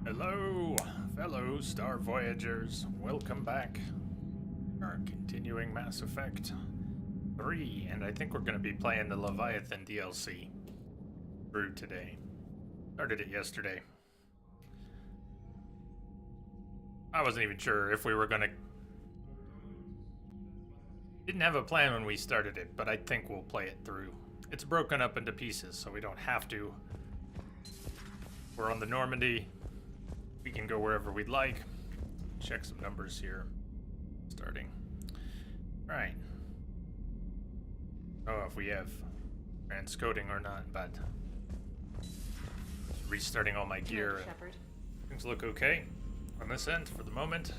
Hello, fellow Star Voyagers. Welcome back. Our continuing Mass Effect 3, and I think we're going to be playing the Leviathan DLC through today. Started it yesterday. I wasn't even sure if we were going to... Didn't have a plan when we started it, but I think we'll play it through. It's broken up into pieces, so we don't have to. We're on the Normandy. We can go wherever we'd like. Check some numbers here. Starting. Right. Oh, if we have transcoding or not, but restarting all my gear. Things look okay on this end for the moment.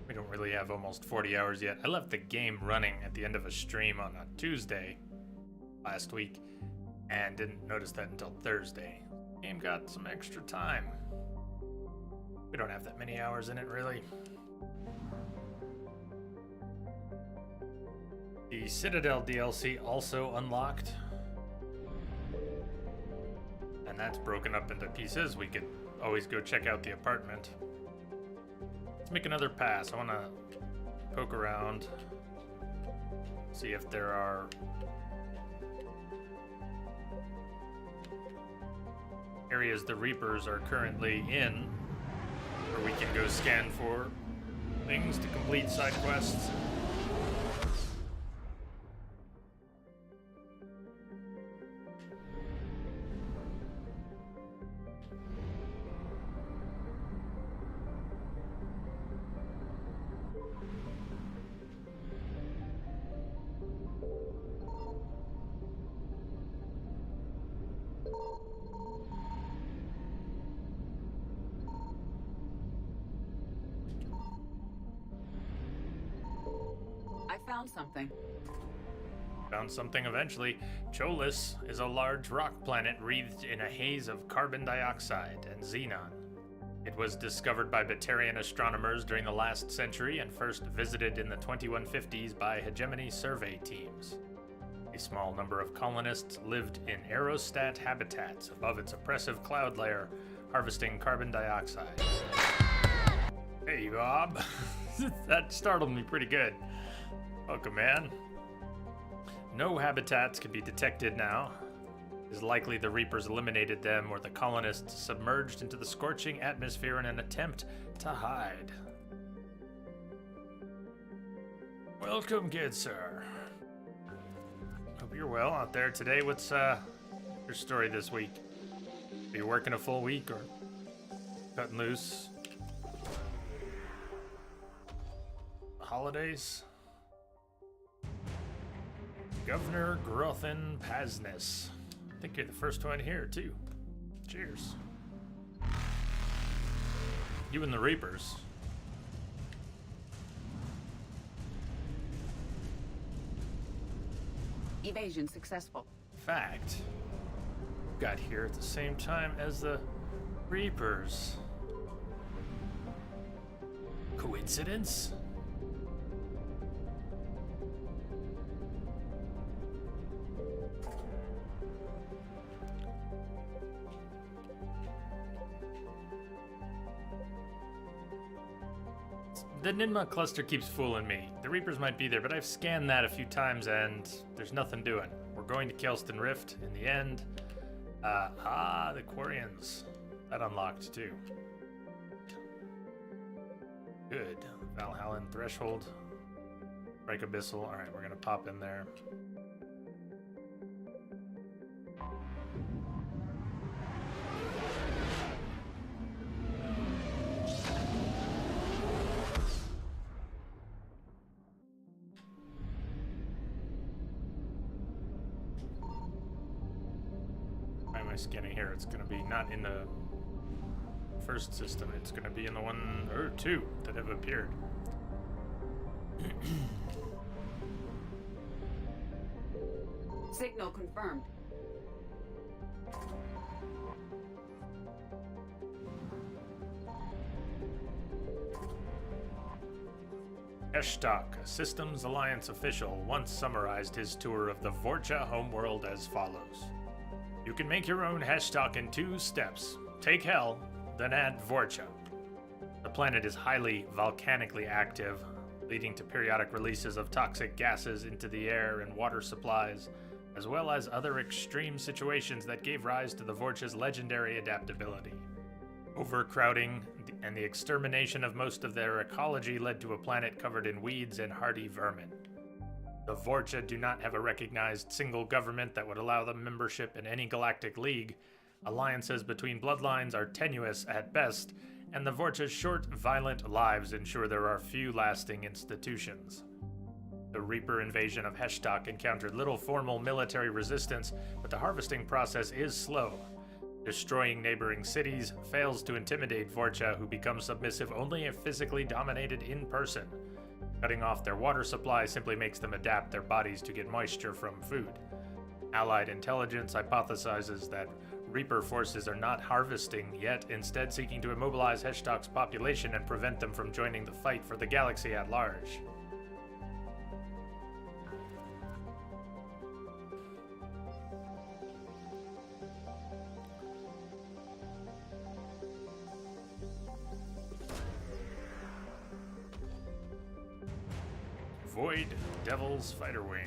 We don't really have almost 40 hours yet. I left the game running at the end of a stream on a Tuesday last week and didn't notice that until Thursday. The game got some extra time. We don't have that many hours in it, really. The Citadel DLC also unlocked. And that's broken up into pieces. We could always go check out the apartment. Let's make another pass. I want to poke around, see if there are areas the Reapers are currently in, where we can go scan for things to complete side quests. Found something. Found something eventually. Cholis is a large rock planet wreathed in a haze of carbon dioxide and xenon. It was discovered by Batarian astronomers during the last century and first visited in the 2150s by hegemony survey teams. A small number of colonists lived in aerostat habitats above its oppressive cloud layer, harvesting carbon dioxide. Hey, Bob. That startled me pretty good. Welcome, man. No habitats can be detected now. It is likely the Reapers eliminated them or the colonists submerged into the scorching atmosphere in an attempt to hide. Welcome, good sir. Hope you're well out there today. What's your story this week? Are you working a full week or cutting loose? Holidays? Governor Grothin Pasnes. I think you're the first one here, too. Cheers. You and the Reapers. Evasion successful. Fact. Got here at the same time as the Reapers. Coincidence? The Ninma cluster keeps fooling me. The Reapers might be there, but I've scanned that a few times and there's nothing doing. We're going to Kelston Rift in the end. The Quarians. That unlocked too. Good. Valhallan Threshold. Strike Abyssal. Alright, we're gonna pop in there. Scanning here, it's going to be not in the first system, it's going to be in the one or two that have appeared. Signal confirmed. Heshtok, a Systems Alliance official, once summarized his tour of the Vorcha homeworld as follows. You can make your own Heshtok in 2 steps. Take Hell, then add Vorcha. The planet is highly volcanically active, leading to periodic releases of toxic gases into the air and water supplies, as well as other extreme situations that gave rise to the Vorcha's legendary adaptability. Overcrowding and the extermination of most of their ecology led to a planet covered in weeds and hardy vermin. The Vorcha do not have a recognized single government that would allow them membership in any galactic league. Alliances between bloodlines are tenuous at best, and the Vorcha's short, violent lives ensure there are few lasting institutions. The Reaper invasion of Heshtok encountered little formal military resistance, but the harvesting process is slow. Destroying neighboring cities fails to intimidate Vorcha, who become submissive only if physically dominated in person. Cutting off their water supply simply makes them adapt their bodies to get moisture from food. Allied intelligence hypothesizes that Reaper forces are not harvesting yet, instead seeking to immobilize Heshtok's population and prevent them from joining the fight for the galaxy at large. Void Devil's Fighter Wing.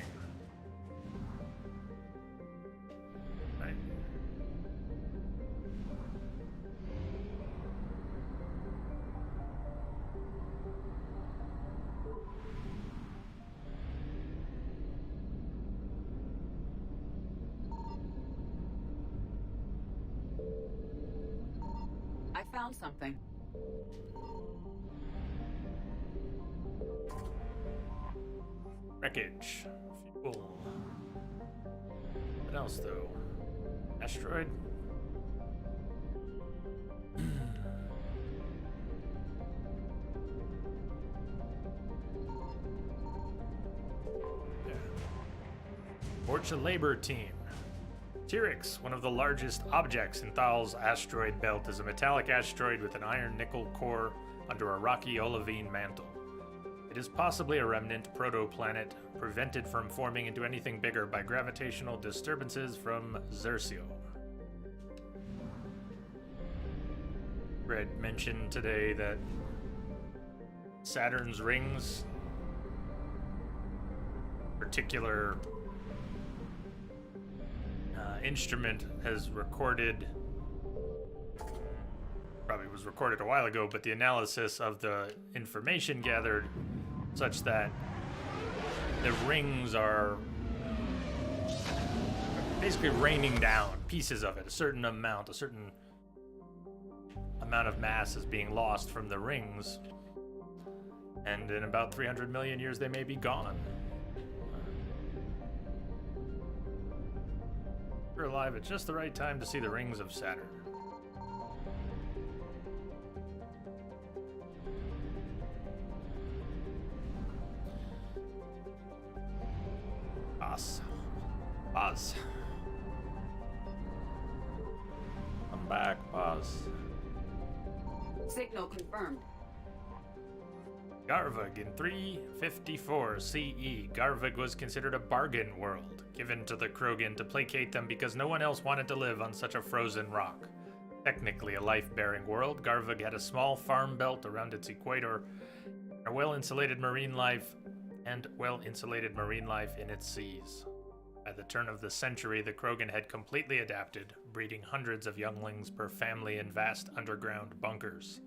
Right. I found something. Wreckage. Fuel. What else, though? Asteroid? Yeah. Vorcha Labor Team. Tyrix, one of the largest objects in Thal's asteroid belt, is a metallic asteroid with an iron-nickel core under a rocky olivine mantle. It is possibly a remnant protoplanet, prevented from forming into anything bigger by gravitational disturbances from Xerxio. Read mentioned today that Saturn's rings, particular instrument has recorded, probably was recorded a while ago, but the analysis of the information gathered such that the rings are basically raining down pieces of it. A certain amount of mass is being lost from the rings, and in about 300 million years they may be gone. We're alive at just the right time to see the rings of Saturn. Boss. I'm back, boss. Signal confirmed. Garvug in 354 CE. Garvug was considered a bargain world, given to the Krogan to placate them because no one else wanted to live on such a frozen rock. Technically a life-bearing world, Garvug had a small farm belt around its equator, and well-insulated marine life in its seas. By the turn of the century, the Krogan had completely adapted, breeding hundreds of younglings per family in vast underground bunkers.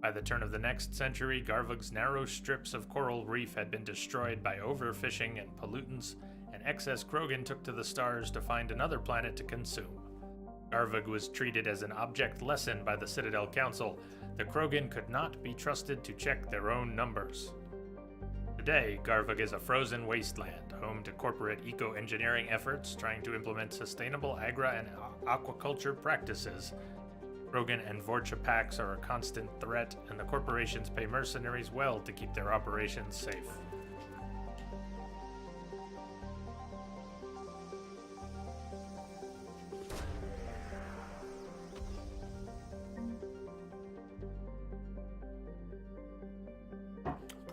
By the turn of the next century, Garvug's narrow strips of coral reef had been destroyed by overfishing and pollutants, and excess Krogan took to the stars to find another planet to consume. Garvug was treated as an object lesson by the Citadel Council. The Krogan could not be trusted to check their own numbers. Today, Garvug is a frozen wasteland, home to corporate eco-engineering efforts trying to implement sustainable agri- and aquaculture practices. Krogan and Vorcha packs are a constant threat, and the corporations pay mercenaries well to keep their operations safe.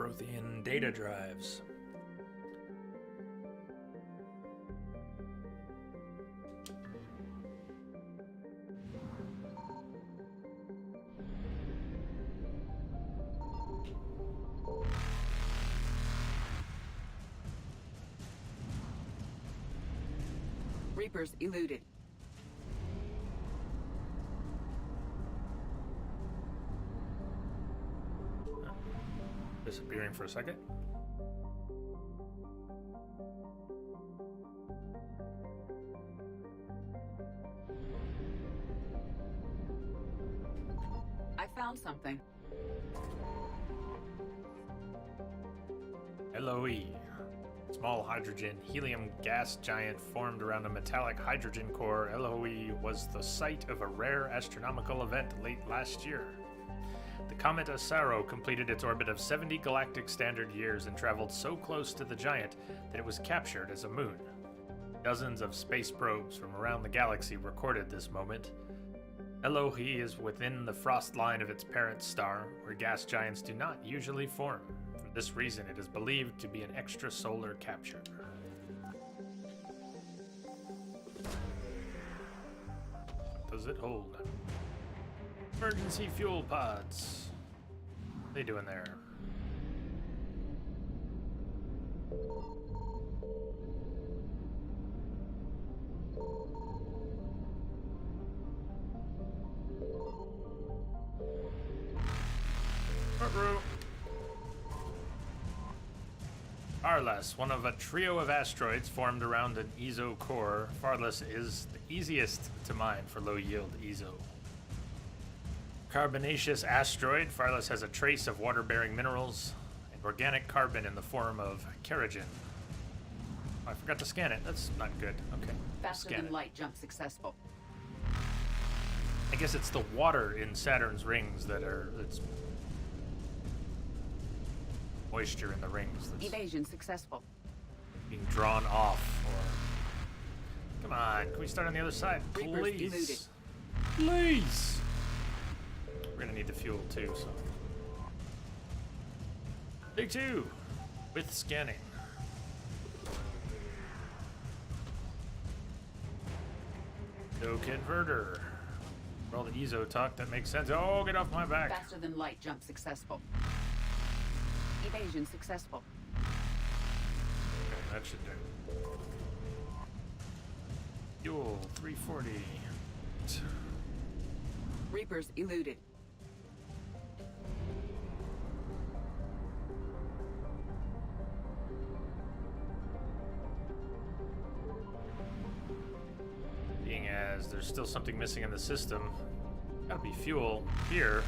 Prothean data drives. Reapers eluded. Disappearing for a second. I found something. LOE. Small hydrogen helium gas giant formed around a metallic hydrogen core. LOE was the site of a rare astronomical event late last year. The comet Asaro completed its orbit of 70 galactic standard years and traveled so close to the giant that it was captured as a moon. Dozens of space probes from around the galaxy recorded this moment. LOE is within the frost line of its parent star, where gas giants do not usually form. For this reason, it is believed to be an extrasolar capture. What does it hold? Emergency fuel pods. What are they doing there? Farless, one of a trio of asteroids formed around an EZO core. Farless is the easiest to mine for low-yield EZO. Carbonaceous asteroid, Farless has a trace of water-bearing minerals and organic carbon in the form of kerogen. Oh, I forgot to scan it. That's not good. Okay. Faster Scan than it. light jump successful. I guess it's the water in Saturn's rings that's moisture in the rings that's Evasion successful. being drawn off. Or come on, can we start on the other side, Reapers eluded. please? Please. We're gonna need the fuel too, so. Take two with scanning. No converter. For all the EZO talk, that makes sense. Oh, get off my back. Faster than light jump successful. Evasion successful. Okay, that should do. Fuel 340. Reapers eluded. Being as there's still something missing in the system. Gotta be fuel here,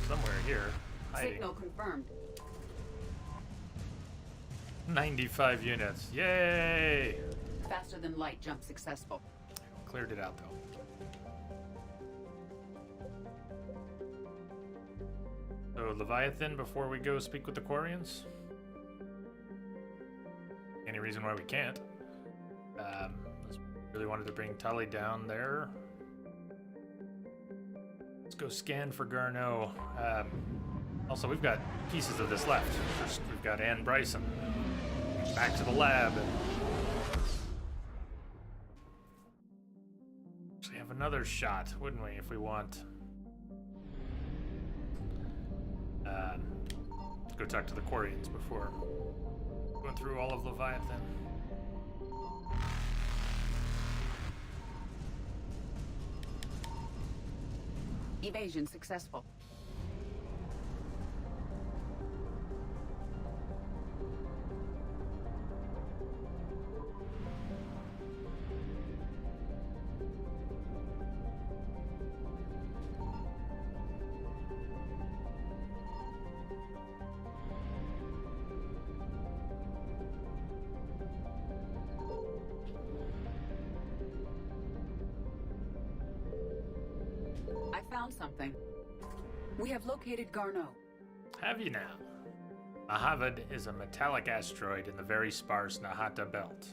somewhere here. Hiding. Signal confirmed. 95 units. Yay! Faster than light jump successful. Cleared it out though. So Leviathan before we go speak with the Quarians? Any reason why we can't? Really wanted to bring Tully down there. Let's go scan for Garneau. Also, we've got pieces of this left. First, we've got Ann Bryson. Back to the lab. Actually have another shot, wouldn't we, if we want? Let's go talk to the Quarians before going through all of Leviathan. Evasion successful. I found something. We have located Garneau. Have you now? Mahavad is a metallic asteroid in the very sparse Nahata belt.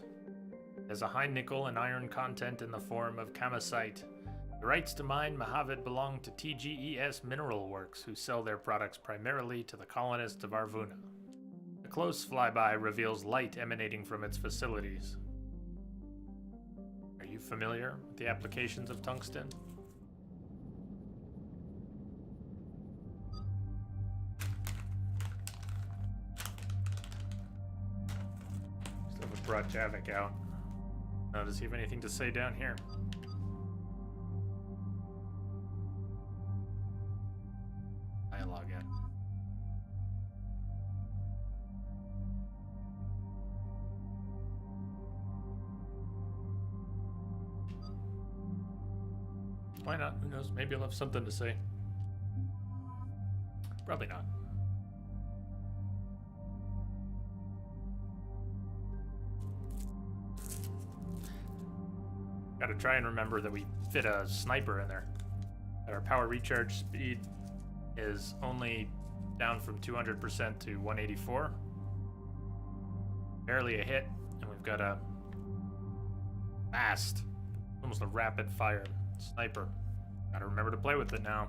It has a high nickel and iron content in the form of kamacite. The rights to mine Mahavad belong to TGES Mineral Works, who sell their products primarily to the colonists of Arvuna. A close flyby reveals light emanating from its facilities. Are you familiar with the applications of tungsten? Still haven't brought Javik out. Does he have anything to say down here? Dialogue in. Why not? Who knows? Maybe he'll have something to say. Probably not. Gotta try and remember that we fit a sniper in there. That our power recharge speed is only down from 200% to 184. Barely a hit, and we've got a fast, almost a rapid fire sniper. Gotta remember to play with it now.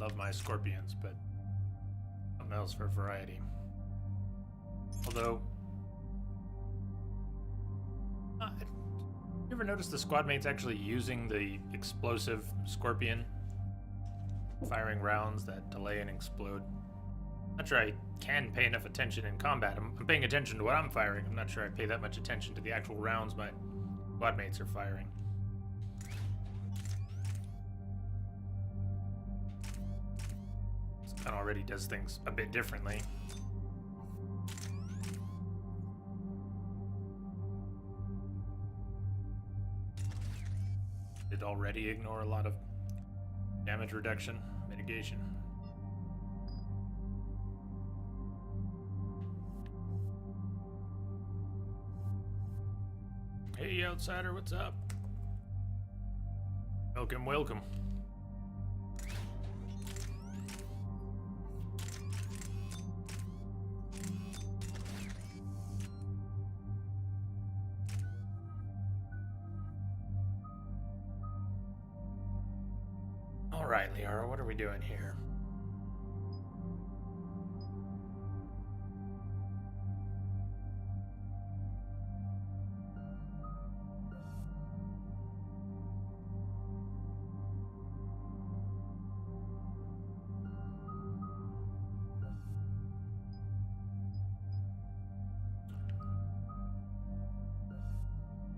Love my scorpions, but something else for variety. Although, you ever notice the squad mates actually using the explosive scorpion, firing rounds that delay and explode? I'm not sure I can pay enough attention in combat. I'm paying attention to what I'm firing. I'm not sure I pay that much attention to the actual rounds my squad mates are firing. It already does things a bit differently. Did already ignore a lot of damage reduction, mitigation. Hey, outsider, what's up? Welcome, welcome. All right, Liara, what are we doing here?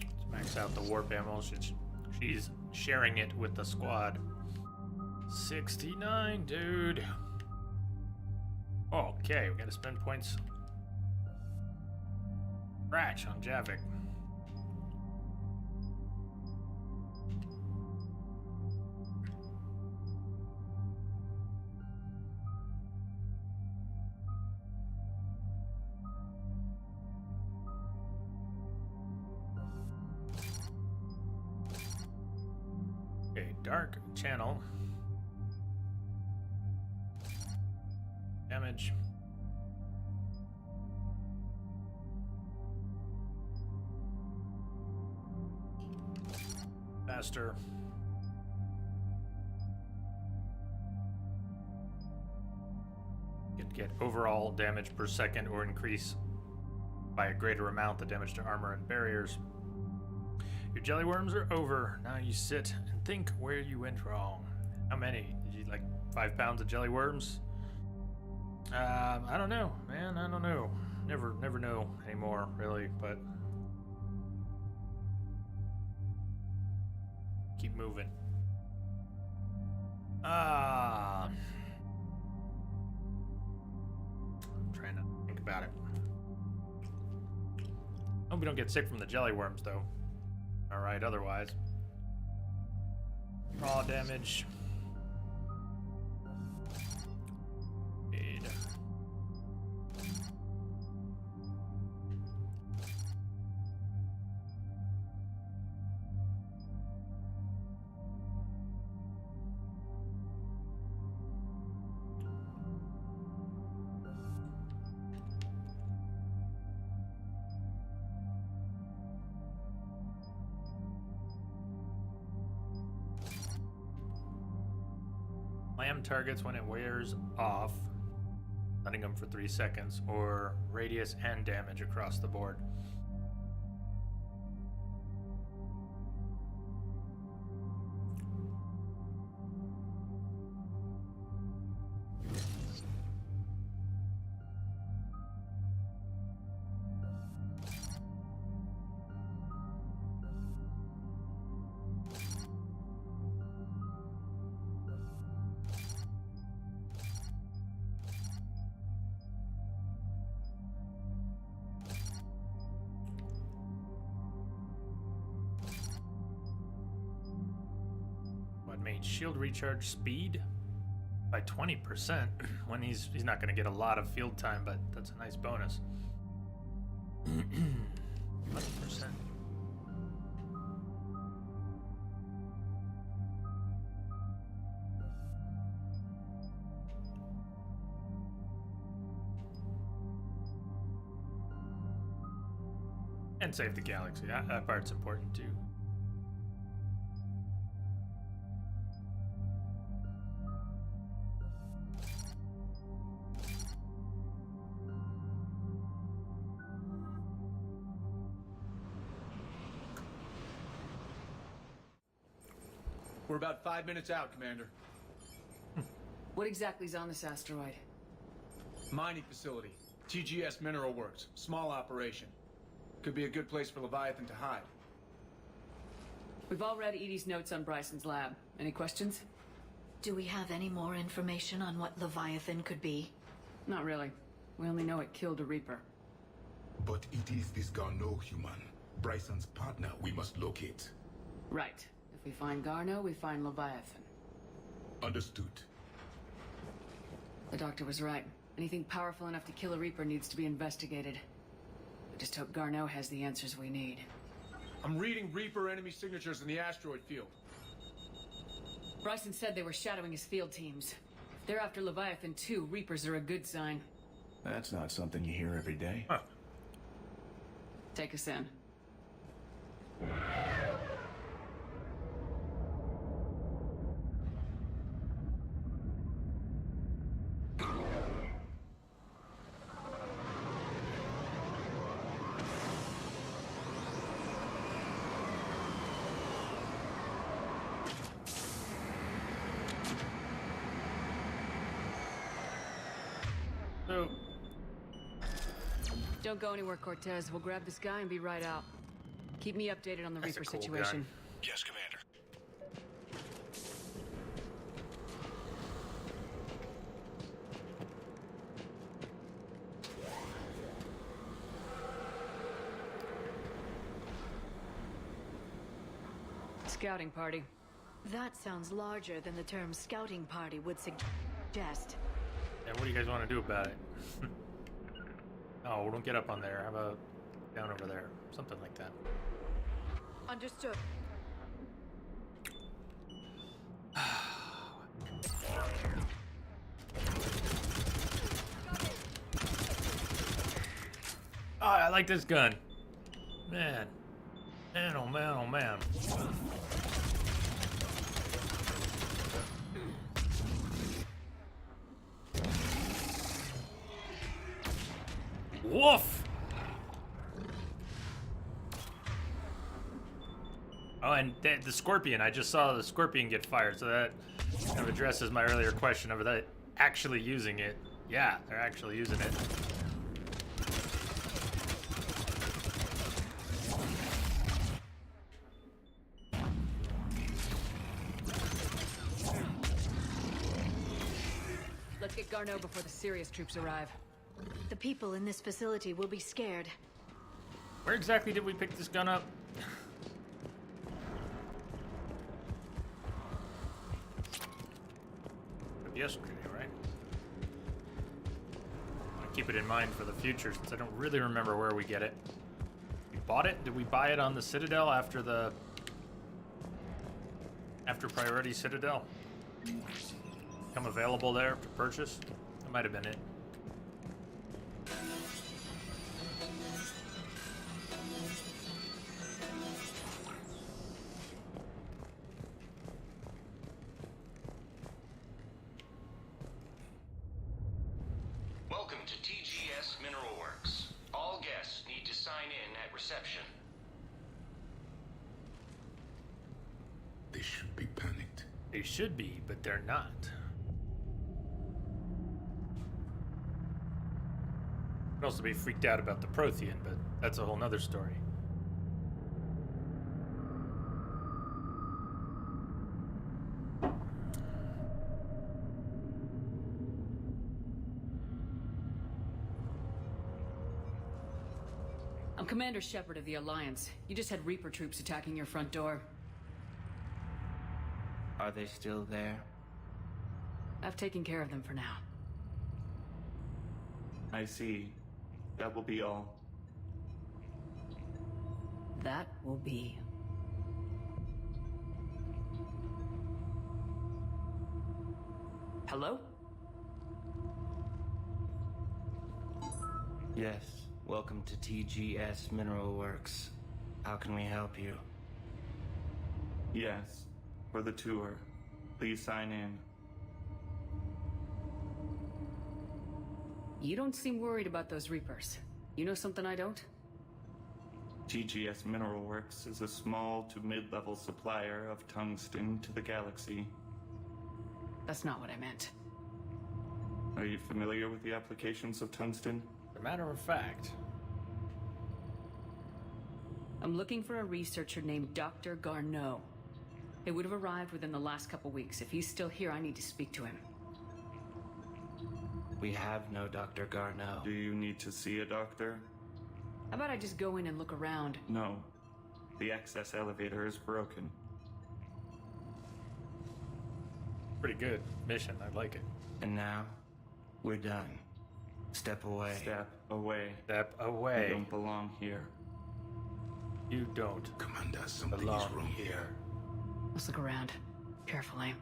Let's max out the warp ammo. She's sharing it with the squad. 69, dude. Okay, we gotta spend points. Scratch on Javik. Okay, dark channel. Damage. Faster. Get overall damage per second or increase by a greater amount the damage to armor and barriers. Your jelly worms are over. Now you sit and think where you went wrong. How many? Did you like 5 pounds of jelly worms? I don't know, man. I don't know. Never know anymore, really. But keep moving. I'm trying to think about it. Hope we don't get sick from the jelly worms, though. All right. Otherwise. Raw damage. Aid. Slam targets when it wears off, letting them for 3 seconds, or radius and damage across the board. Made shield recharge speed by 20% when he's not going to get a lot of field time, but that's a nice bonus. 20%. And save the galaxy. That part's important too. We're about 5 minutes out, Commander. What exactly is on this asteroid? Mining facility. TGS Mineral Works. Small operation. Could be a good place for Leviathan to hide. We've all read Edie's notes on Bryson's lab. Any questions? Do we have any more information on what Leviathan could be? Not really. We only know it killed a Reaper. But it is this Garneau human, Bryson's partner, we must locate. Right. If we find Garneau, we find Leviathan. Understood. The doctor was right. Anything powerful enough to kill a Reaper needs to be investigated. I just hope Garneau has the answers we need. I'm reading Reaper enemy signatures in the asteroid field. Bryson said they were shadowing his field teams. If they're after Leviathan too, Reapers are a good sign. That's not something you hear every day. Huh. Take us in. So, Don't go anywhere, Cortez. We'll grab this guy and be right out. Keep me updated on the That's a Reaper cool situation. gun. Yes, Commander. Scouting party. That sounds larger than the term scouting party would suggest. and what do you guys want to do about it? Oh, don't get up on there. How about down over there? Something like that. Understood. Oh, I like this gun. Man. Man, oh man, oh man. Woof! Oh, and the Scorpion. I just saw the Scorpion get fired, so that kind of addresses my earlier question of that actually using it. Yeah, they're actually using it. Let's get Garneau before the serious troops arrive. The people in this facility will be scared. Where exactly did we pick this gun up? up yesterday, right? I keep it in mind for the future since I don't really remember where we get it. We bought it? Did we buy it on the Citadel after Priority Citadel? Become available there to purchase? That might have been it. Welcome to TGS Mineral Works. All guests need to sign in at reception. They should be panicked. They should be, but they're not. Could also be freaked out about the Prothean, but that's a whole nother story. I'm Commander Shepard of the Alliance. You just had Reaper troops attacking your front door. Are they still there? I've taken care of them for now. I see. That will be all. That will be. Hello? Yes. Welcome to TGS Mineral Works. How can we help you? Yes. For the tour. Please sign in. You don't seem worried about those Reapers. You know something I don't? TGS Mineral Works is a small to mid-level supplier of tungsten to the galaxy. That's not what I meant. Are you familiar with the applications of tungsten? As a matter of fact, I'm looking for a researcher named Dr. Garneau. He would have arrived within the last couple weeks. If he's still here, I need to speak to him. We have no Dr. Garneau. Do you need to see a doctor? How about I just go in and look around? No. The access elevator is broken. pretty good mission. I like it. And now, we're done. Step away. Step away. Step You away. don't belong here. You don't Commander, something is belong wrong here. here. Let's look around. Carefully.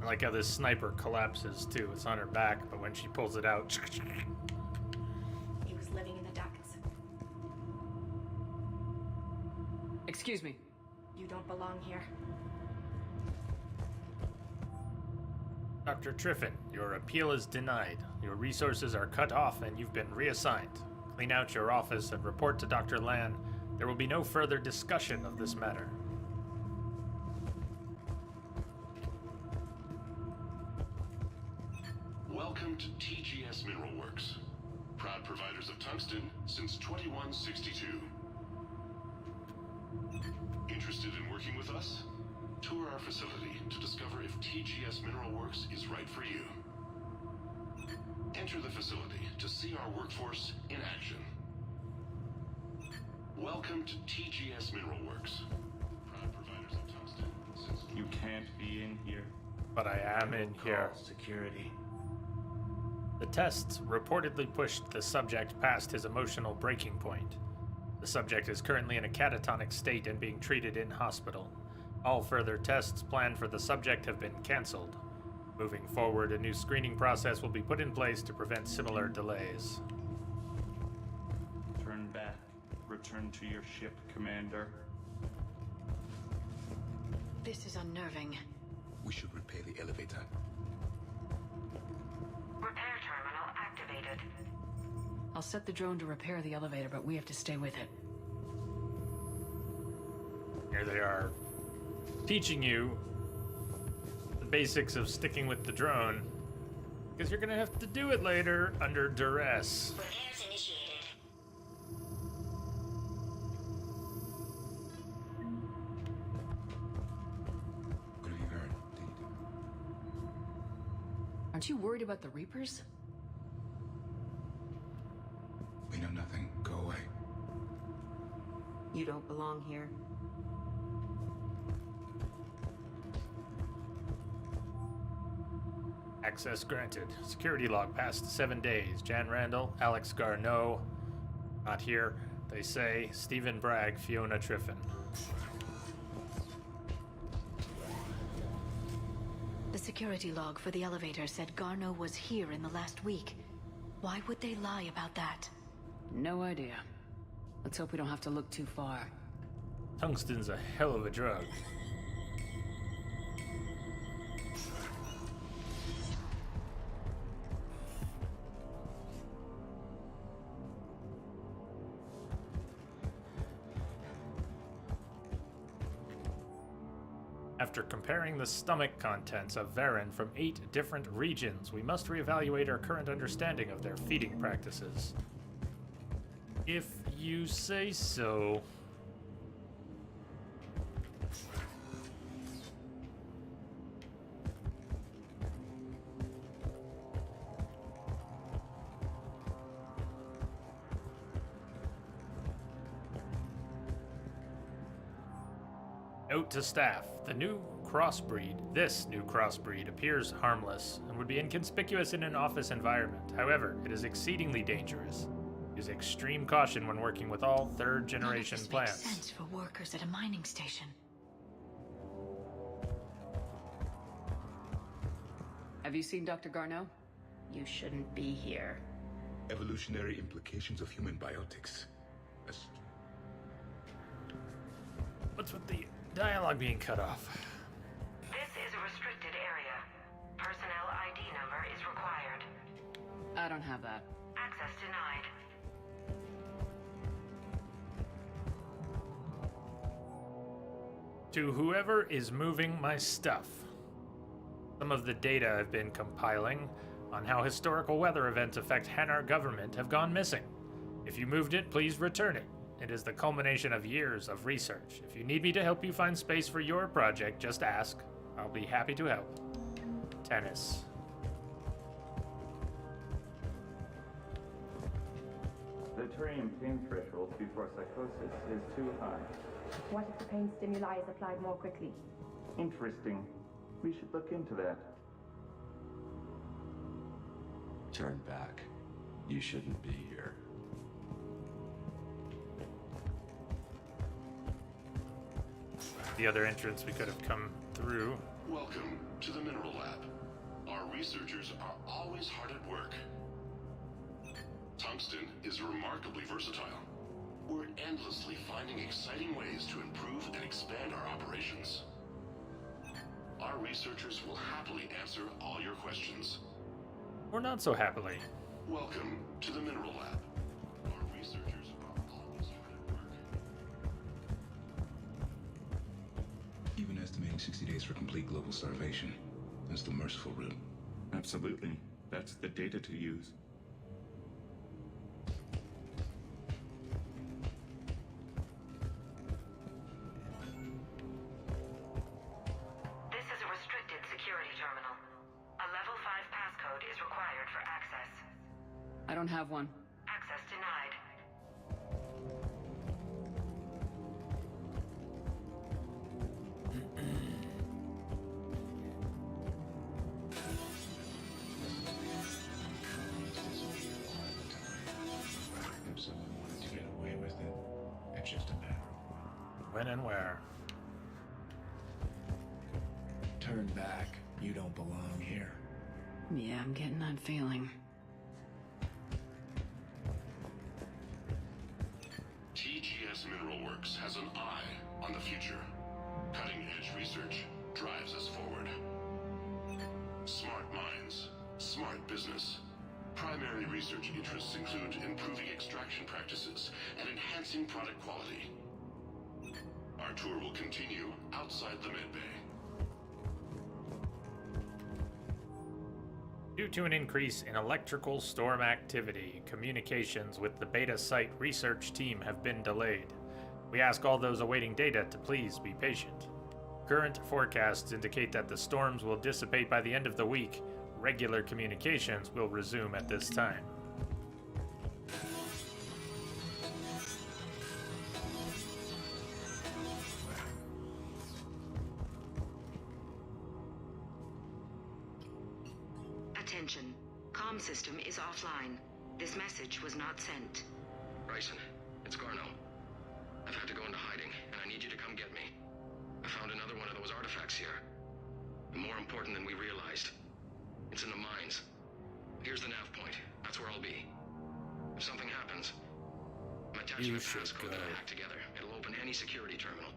I like how this sniper collapses too. It's on her back, but when she pulls it out, He was living in the ducts. Excuse me. You don't belong here. Dr. Triffin, your appeal is denied. Your resources are cut off and you've been reassigned. Clean out your office and report to Dr. Lan. There will be no further discussion of this matter. Welcome to TGS Mineral Works. Proud providers of tungsten since 2162. Interested in working with us? Tour our facility to discover if TGS Mineral Works is right for you. Enter the facility to see our workforce in action. Welcome to TGS Mineral Works. Proud providers of tungsten since... You can't be in here. But I am in here. Call security. The tests reportedly pushed the subject past his emotional breaking point. The subject is currently in a catatonic state and being treated in hospital. All further tests planned for the subject have been cancelled. Moving forward, a new screening process will be put in place to prevent similar delays. Turn back. Return to your ship, Commander. This is unnerving. We should repair the elevator. Repair terminal activated. I'll set the drone to repair the elevator, but we have to stay with it. Here they are, teaching you the basics of sticking with the drone, because you're gonna have to do it later under duress. Repairs initiated. What have you heard, Deed? Aren't you worried about the Reapers? We know nothing. Go away. You don't belong here. Access granted. Security log past 7 days. Jan Randall, Alex Garneau. Not here. They say Stephen Bragg, Fiona Triffin. The security log for the elevator said Garneau was here in the last week. Why would they lie about that? No idea. Let's hope we don't have to look too far. Tungsten's a hell of a drug. After comparing the stomach contents of Varen from 8 different regions, we must reevaluate our current understanding of their feeding practices. If you say so. Note to staff, this new crossbreed appears harmless and would be inconspicuous in an office environment. However, it is exceedingly dangerous. Use extreme caution when working with all third-generation plants. Makes sense for workers at a mining station. Have you seen Dr. Garneau? You shouldn't be here. Evolutionary implications of human biotics. What's with the dialogue being cut off? This is a restricted area. Personnel ID number is required. I don't have that. Access denied. To whoever is moving my stuff. Some of the data I've been compiling on how historical weather events affect Hanar government have gone missing. If you moved it, please return it. It is the culmination of years of research. If you need me to help you find space for your project, just ask. I'll be happy to help. Tennis. The Turian pain threshold before psychosis is too high. What if the pain stimuli is applied more quickly? Interesting. We should look into that. Turn back. You shouldn't be here. The other entrance we could have come through. Welcome to the Mineral Lab. Our researchers are always hard at work. Tungsten is remarkably versatile. We're endlessly finding exciting ways to improve and expand our operations. Our researchers will happily answer all your questions. Or not so happily. Welcome to the Mineral Lab. Our researchers are always hard at work. Even estimating 60 days for complete global starvation. That's the merciful route. Absolutely. That's the data to use. This is a restricted security terminal. A level 5 passcode is required for access. I don't have one. Access denied. If someone wanted to get away with it, it's just a matter of When and where. turn back. You don't belong here. Yeah, I'm getting that feeling. TGS Mineral Works has an eye on the future. Cutting-edge research drives us forward. Smart minds, smart business. Primary research interests include improving extraction practices and enhancing product quality. Our tour will continue outside the medbay. Due to an increase in electrical storm activity, communications with the Beta Site research team have been delayed. We ask all those awaiting data to please be patient. Current forecasts indicate that the storms will dissipate by the end of the week. Regular communications will resume at this time. Attention. Comm system is offline. This message was not sent. Bryson, it's Garno. I've had to go into hiding, and I need you to come get me. I found another one of those artifacts here. More important than we realized. It's in the mines. Here's the nav point. That's where I'll be. If something happens, I'm attaching a passcode that I hacked together. It'll open any security terminal.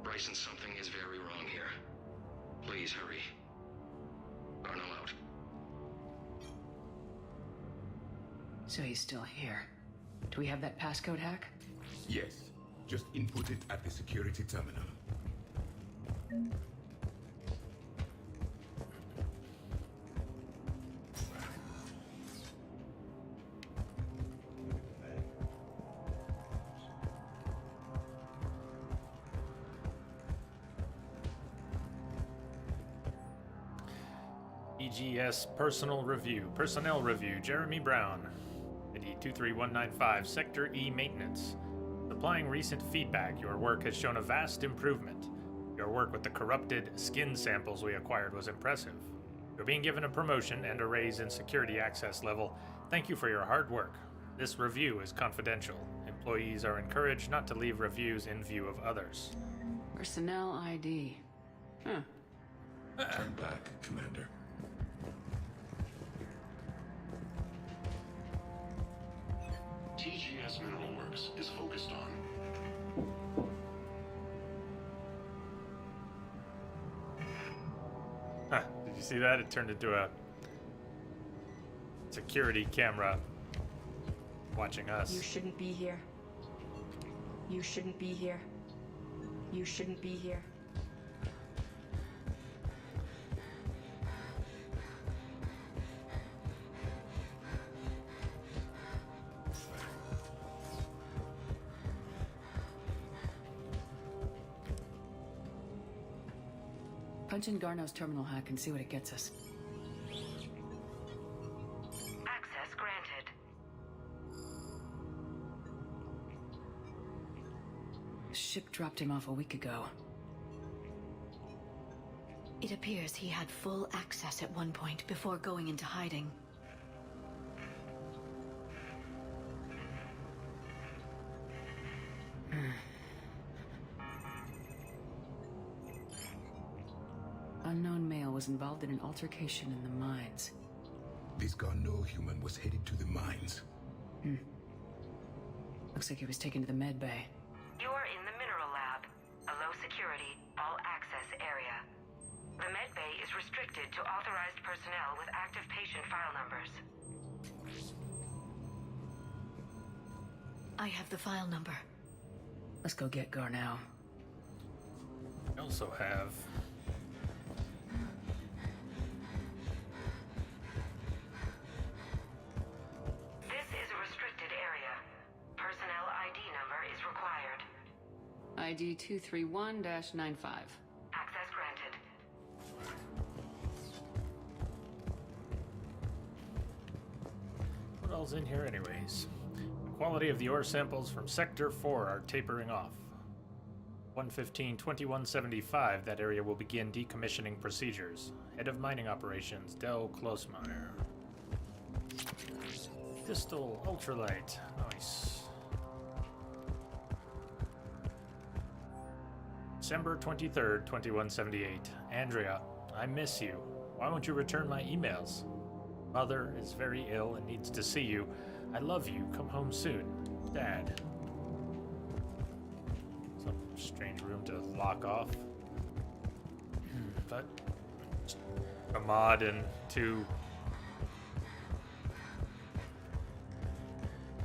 Bryson, something is very wrong here. Please hurry. Garno out. So he's still here. Do we have that passcode hack? Yes. Just input it at the security terminal. EGS Personnel Review, Jeremy Brown. ID 23195, Sector E Maintenance. Supplying recent feedback, your work has shown a vast improvement. Your work with the corrupted skin samples we acquired was impressive. You're being given a promotion and a raise in security access level. Thank you for your hard work. This review is confidential. Employees are encouraged not to leave reviews in view of others. Personnel ID. Huh. Turn back, Commander. TGS Mineral Works is focused on Did you see that? It turned into a security camera watching us. You shouldn't be here. You shouldn't be here. You shouldn't be here. Punch in Garno's terminal hack and see what it gets us. Access granted. Ship dropped him off a week ago. It appears he had full access at one point before going into hiding. Unknown male was involved in an altercation in the mines. This Garneau human was headed to the mines. Looks like he was taken to the med bay. You are in the mineral lab, a low security, all access area. The med bay is restricted to authorized personnel with active patient file numbers. I have the file number. Let's go get Garneau. We also have This is a restricted area. Personnel ID number is required. ID 231-95. Access granted. what all's in here anyways. The quality of the ore samples from Sector 4 are tapering off. 115-2175, that area will begin decommissioning procedures. Head of Mining Operations, Del Klosmeyer. Distal Ultralight, nice. December 23rd, 2178. Andrea, I miss you. Why won't you return my emails? Mother is very ill and needs to see you. I love you. Come home soon. Dad. Some strange room to lock off. But a mod and two.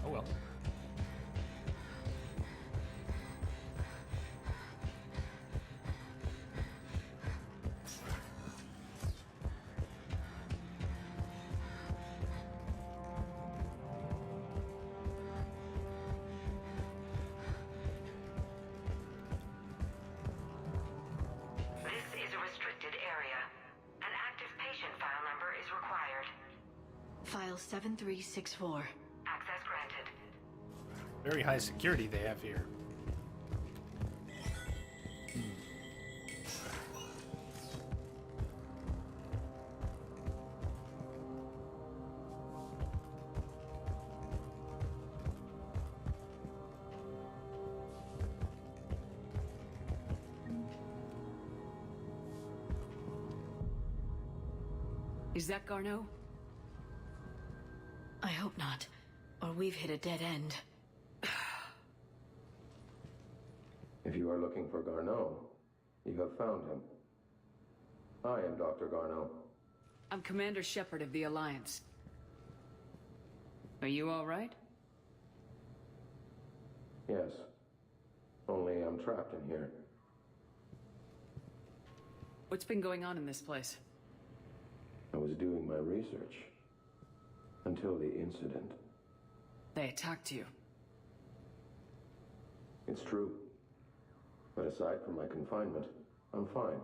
Oh well. This is a restricted area. An active patient file number is required. File 7364. Access granted. Very high security they have here. Is that Garneau? I hope not, or we've hit a dead end. If you are looking for Garneau, you have found him. I am Dr. Garneau. I'm Commander Shepard of the Alliance. Are you all right? Yes. Only I'm trapped in here. What's been going on in this place? I was doing my research. Until the incident. They attacked you. It's true. But aside from my confinement, I'm fine.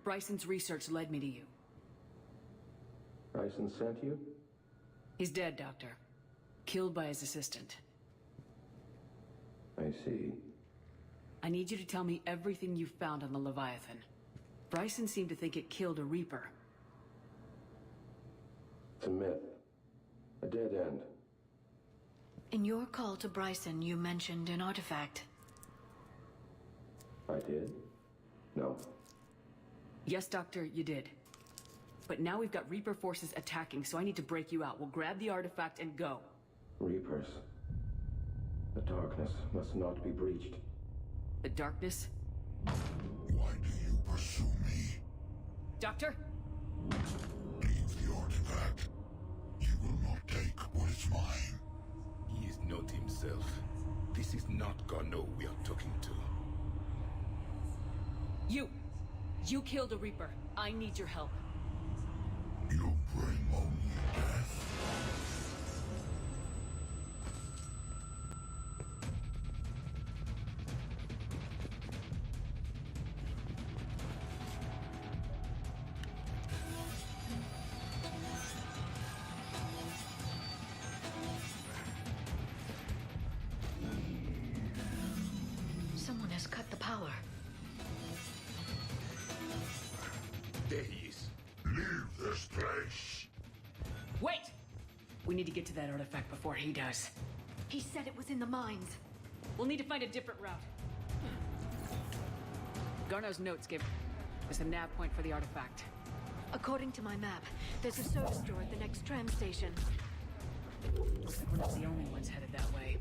Bryson's research led me to you. Bryson sent you? He's dead, Doctor. Killed by his assistant. I see. I need you to tell me everything you found on the Leviathan. Bryson seemed to think it killed a Reaper. It's a myth. A dead end. In your call to Bryson, you mentioned an artifact. I did? No. Yes, Doctor, you did. But now we've got Reaper forces attacking, so I need to break you out. We'll grab the artifact and go. Reapers. The darkness must not be breached. The darkness? Why do you pursue me? Doctor? Leave the artifact. You will not take what is mine. He is not himself. This is not Garneau we are talking to. You killed a Reaper. I need your help. You bring only death. Someone has cut the power. There he is. Leave this place. Wait! We need to get to that artifact before he does. He said it was in the mines. We'll need to find a different route. Garneau's notes give us a nav point for the artifact. According to my map, there's a service door at the next tram station. We're not the only ones headed that way.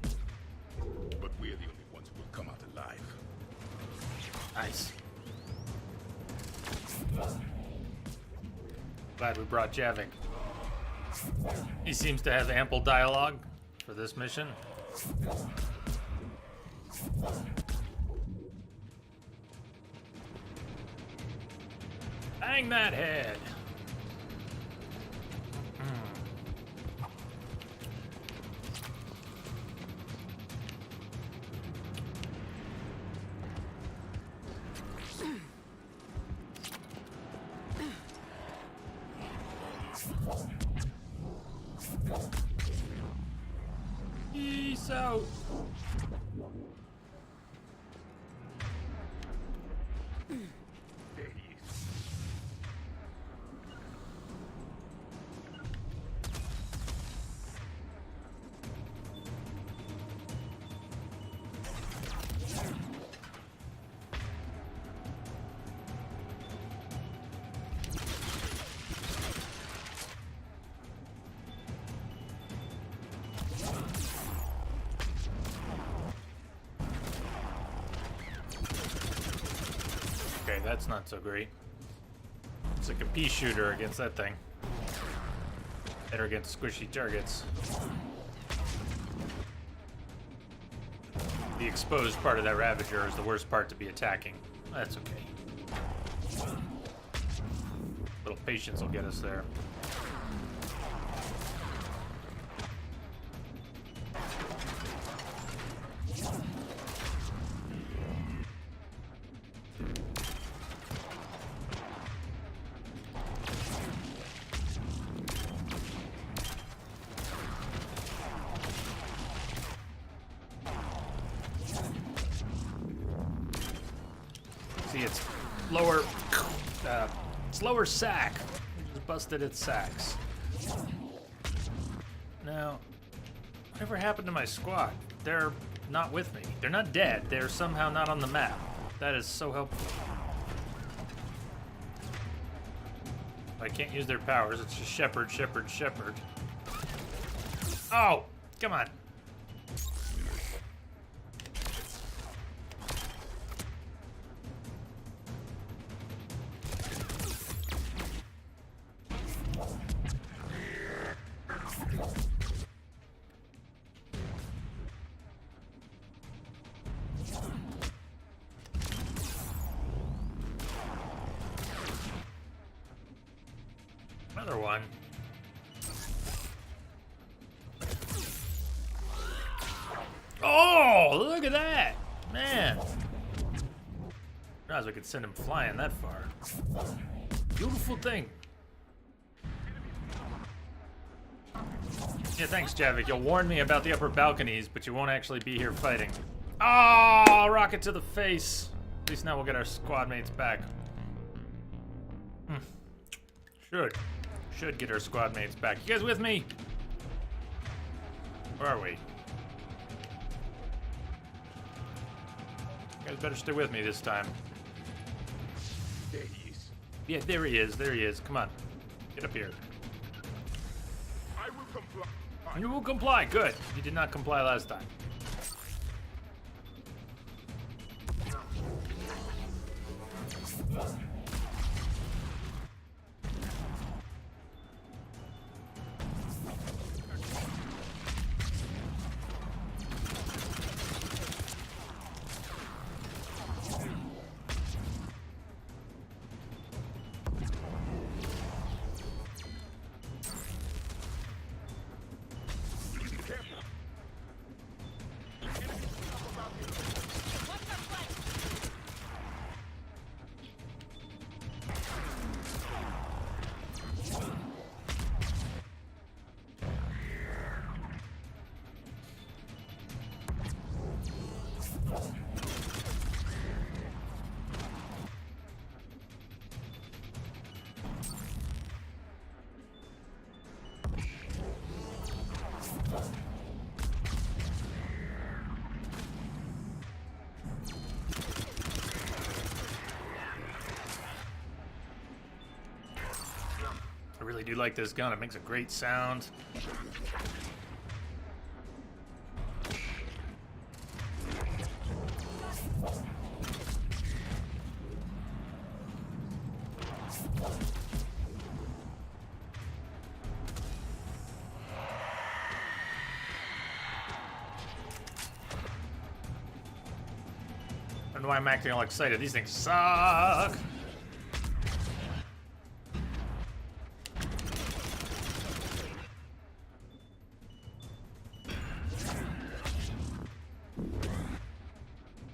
But we're the only ones who will come out alive. Nice. Glad we brought Javik. He seems to have ample dialogue for this mission. Bang that head! Peace out. There he is. Okay, that's not so great. It's like a pea shooter against that thing. Better against squishy targets. The exposed part of that Ravager is the worst part to be attacking. That's okay. Little patience will get us there. See, it's lower sack. Just busted its sacks. Now, whatever happened to my squad? They're not with me. They're not dead. They're somehow not on the map. That is so helpful. I can't use their powers. It's just Shepard, Shepard, Shepard. Oh, come on. Another one. Oh, look at that! Man. Realized we could send him flying that far. Beautiful thing. Yeah, thanks, Javik. You'll warn me about the upper balconies, but you won't actually be here fighting. Oh, rocket to the face. At least now we'll get our squad mates back. Should get our squad mates back. You guys with me? Where are we? You guys better stay with me this time. There he is. Yeah, there he is. There he is. Come on. Get up here. I will comply. You will comply. Good. You did not comply last time. I really do like this gun. It makes a great sound. I don't know why I'm acting all excited. These things suck.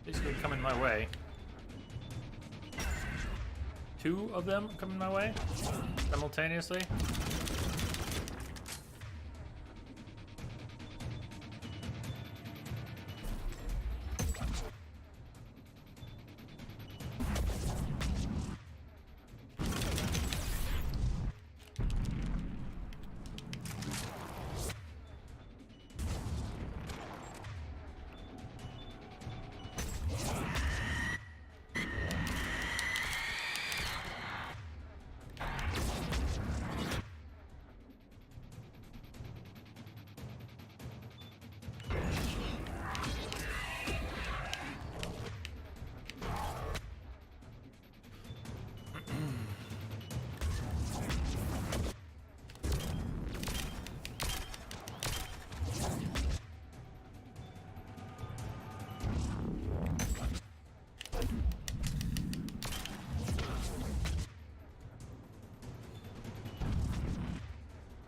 Basically coming my way. Two of them coming my way simultaneously.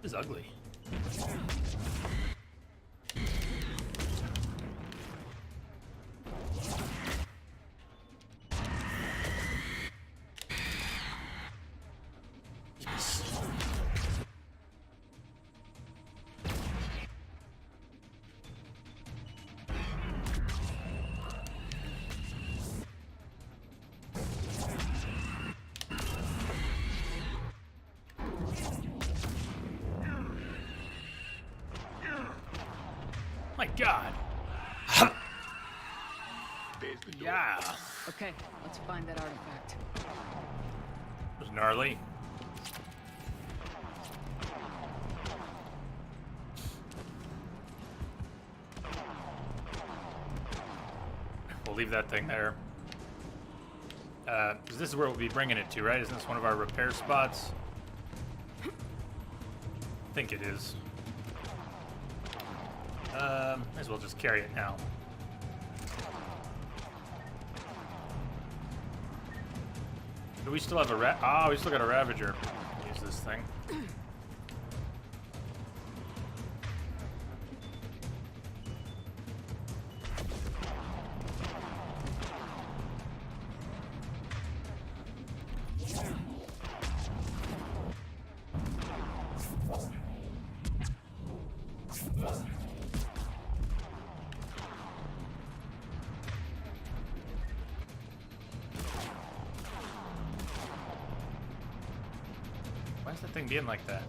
This is ugly. Yes. My God. Yeah. Okay, let's find that artifact. It was gnarly. We'll leave that thing there. 'Cause this is where we'll be bringing it to, right? Isn't this one of our repair spots? I think it is. Might as well just carry it now. Do we still have a we still got a Ravager. Use this thing. Why is that thing being like that?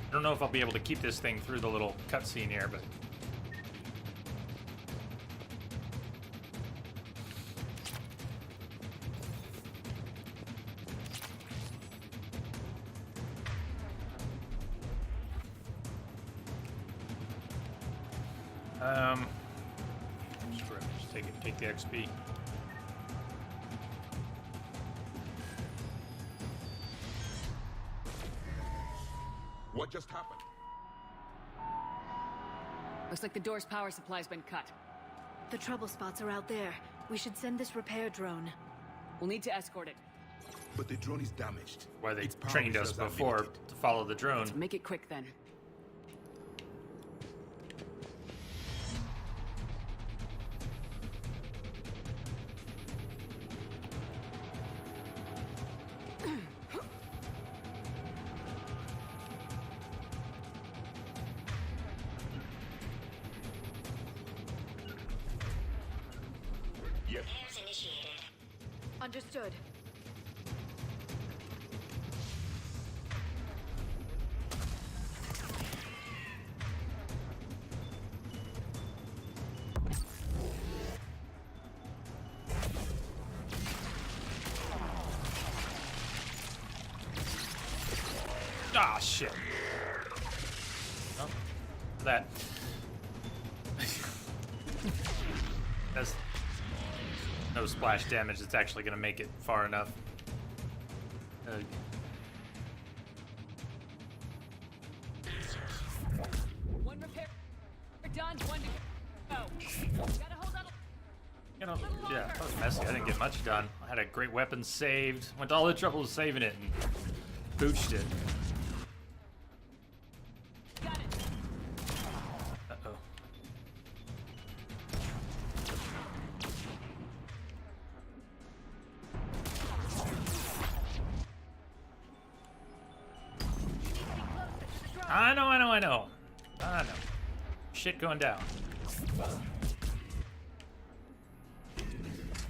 I don't know if I'll be able to keep this thing through the little cutscene here, but... Screw it, just take the XP. What just happened? Looks like the door's power supply's been cut. The trouble spots are out there. We should send this repair drone. We'll need to escort it. But the drone is damaged. Why they Its power trained us reserves are before limited. to follow the drone. So make it quick then. Yes. Airs initiated. Understood. Ah, shit. Oh, that. That's no splash damage. It's actually going to make it far enough. One repair done, one to go. Gotta hold on. You know, yeah, that was messy. I didn't get much done. I had a great weapon saved. Went to all the trouble of saving it and booched it. Got it. Uh-oh. I know. Shit going down.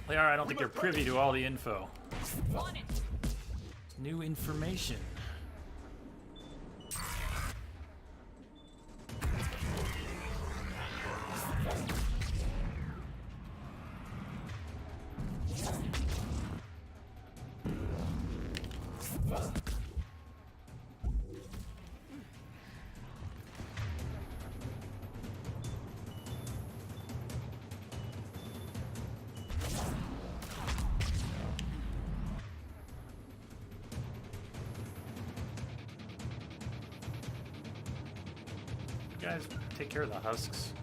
Liara, I don't think you're privy to all the info. On it. It's new information. You guys take care of the husks.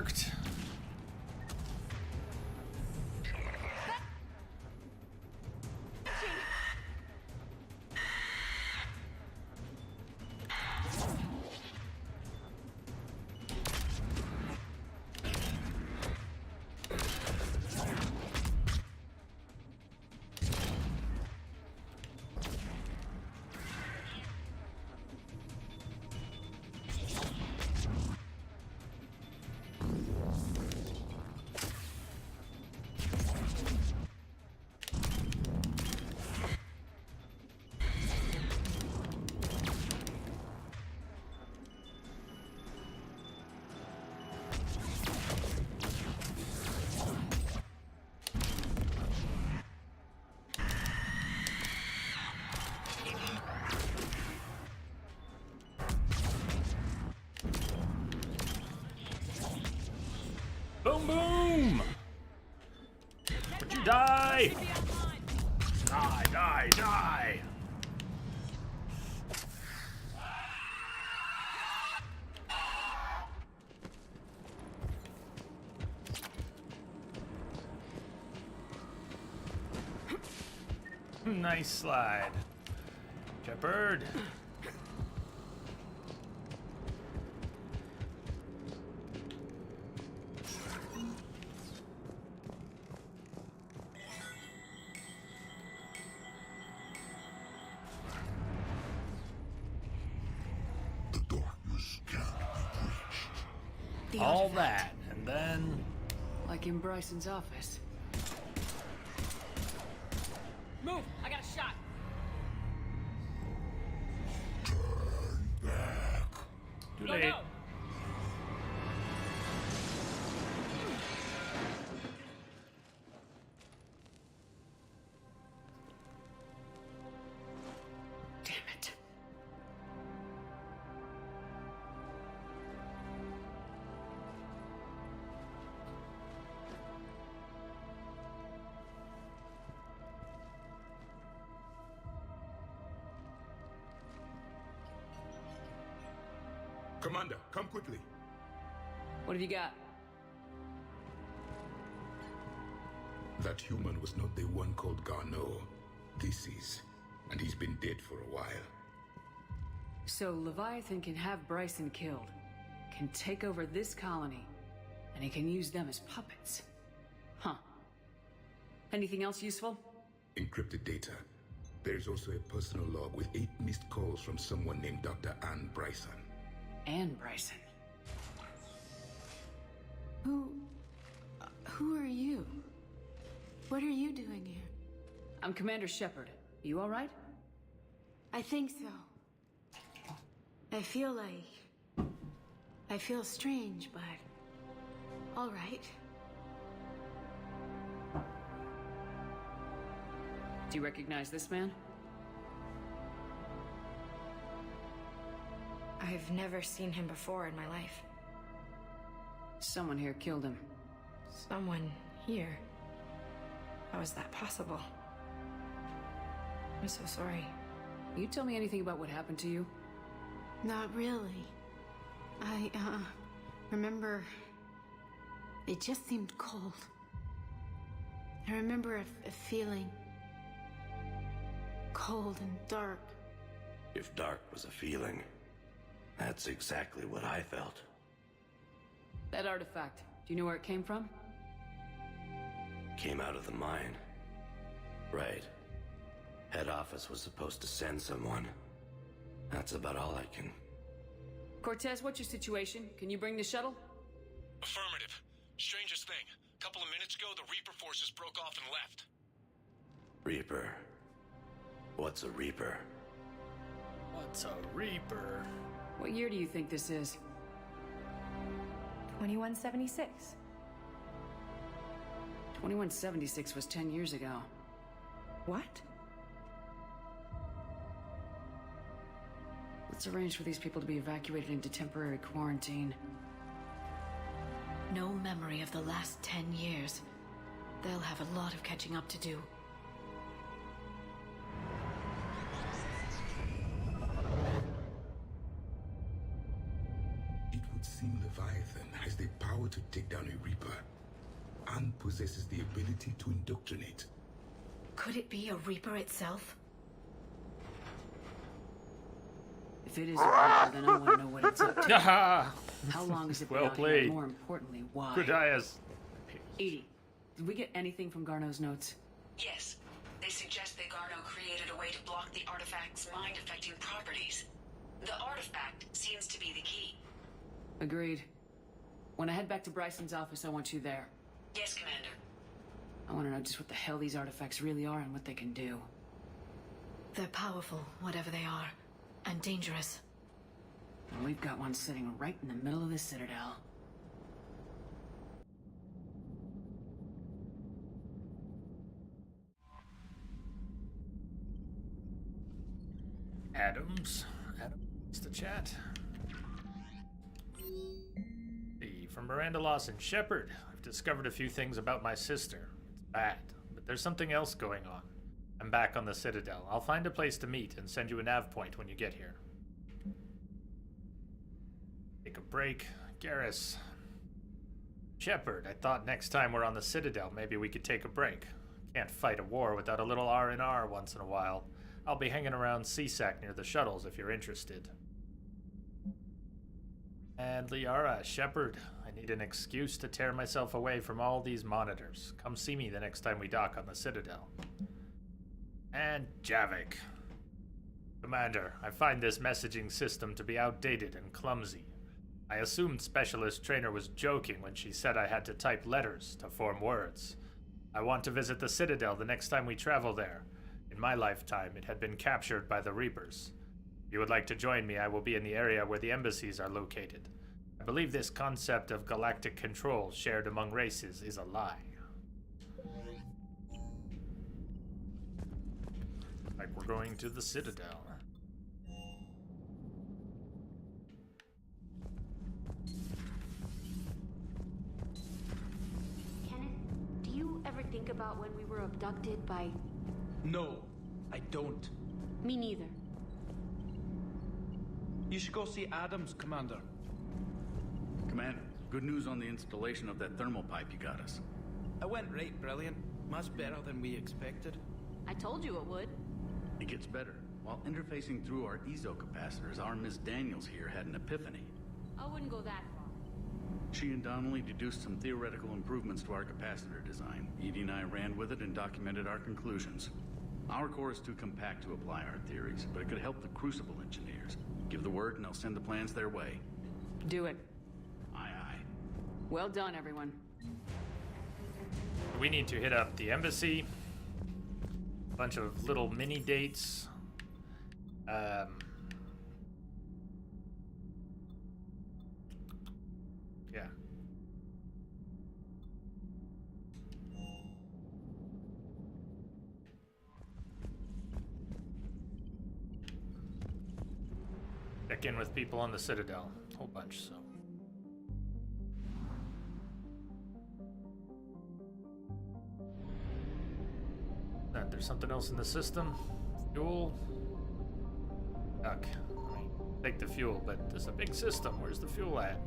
worked. Boom, boom! Would you die? Die, die, die! Nice slide. Shepard. All that, and then... Like in Bryson's office. Move! I got a shot! Too late. Go. Damn it. Commander, come quickly. What have you got? That human was not the one called Garneau. This is. And he's been dead for a while. So Leviathan can have Bryson killed, can take over this colony, and he can use them as puppets. Huh. Anything else useful? Encrypted data. There's also a personal log with 8 missed calls from someone named Dr. Anne Bryson. Anne Bryson. Who are you? What are you doing here? I'm Commander Shepard. You all right? I think so. I feel strange, but all right. Do you recognize this man? I've never seen him before in my life. Someone here killed him. Someone here? How is that possible? I'm so sorry. You tell me anything about what happened to you? Not really. I, remember... It just seemed cold. I remember a feeling... cold and dark. If dark was a feeling, that's exactly what I felt. That artifact, do you know where it came from? Came out of the mine. Right. Head office was supposed to send someone. That's about all I can... Cortez, what's your situation? Can you bring the shuttle? Affirmative. Strangest thing. Couple of minutes ago, the Reaper forces broke off and left. Reaper. What's a Reaper? What's a Reaper? What year do you think this is? 2176. 2176 was 10 years ago. What? Let's arrange for these people to be evacuated into temporary quarantine. No memory of the last 10 years. They'll have a lot of catching up to do. It would seem Leviathan has the power to take down a Reaper, and possesses the ability to indoctrinate. Could it be a Reaper itself? If it is a Reaper, then I want to know what it's up to. Aha! How long has it been Well out here? played. And more importantly, why? Gradius. Edie, did we get anything from Garneau's notes? Yes. They suggest that Garneau created a way to block the artifact's mind-affecting properties. The artifact seems to be the key. Agreed. When I head back to Bryson's office, I want you there. Yes, Commander. I want to know just what the hell these artifacts really are and what they can do. They're powerful, whatever they are, and dangerous. And we've got one sitting right in the middle of the Citadel. Adams to chat. From Miranda Lawson. Shepard, I've discovered a few things about my sister. It's bad, but there's something else going on. I'm back on the Citadel. I'll find a place to meet and send you a nav point when you get here. Take a break. Garrus. Shepard, I thought next time we're on the Citadel, maybe we could take a break. Can't fight a war without a little R&R once in a while. I'll be hanging around CSAC near the shuttles if you're interested. And Liara, Shepard, I need an excuse to tear myself away from all these monitors. Come see me the next time we dock on the Citadel. And Javik. Commander, I find this messaging system to be outdated and clumsy. I assumed Specialist Trainer was joking when she said I had to type letters to form words. I want to visit the Citadel the next time we travel there. In my lifetime, it had been captured by the Reapers. If you would like to join me, I will be in the area where the embassies are located. I believe this concept of galactic control shared among races is a lie. Like we're going to the Citadel. Kenneth, do you ever think about when we were abducted by... No, I don't. Me neither. You should go see Adams, Commander. Commander, good news on the installation of that thermal pipe you got us. It went right brilliant. Much better than we expected. I told you it would. It gets better. While interfacing through our EZO capacitors, our Miss Daniels here had an epiphany. I wouldn't go that far. She and Donnelly deduced some theoretical improvements to our capacitor design. Edie and I ran with it and documented our conclusions. Our core is too compact to apply our theories, but it could help the Crucible engineers. Give the word and I'll send the plans their way. Do it. Aye, aye. Well done, everyone. We need to hit up the embassy. A bunch of little mini dates. Yeah. Check in with people on the Citadel. A whole bunch, so. There's something else in the system. Fuel. Duck. I mean, take the fuel, but there's a big system. Where's the fuel at?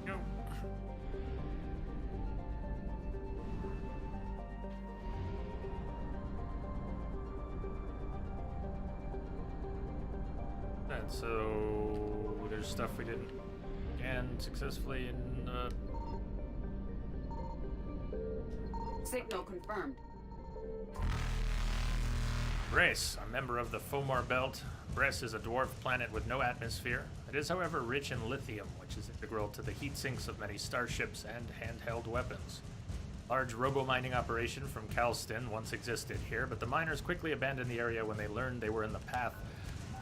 Go. And so there's stuff we didn't scan successfully in Signal confirmed. Bress, a member of the Fomor Belt. Bress is a dwarf planet with no atmosphere. It is, however, rich in lithium, which is integral to the heat sinks of many starships and handheld weapons. Large robo-mining operation from Calston once existed here, but the miners quickly abandoned the area when they learned they were in the path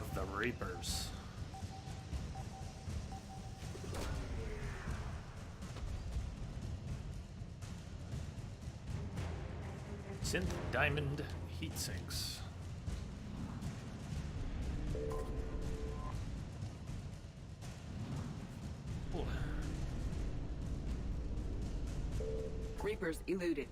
of the Reapers. Synth diamond heat sinks. Cool. Reapers eluded.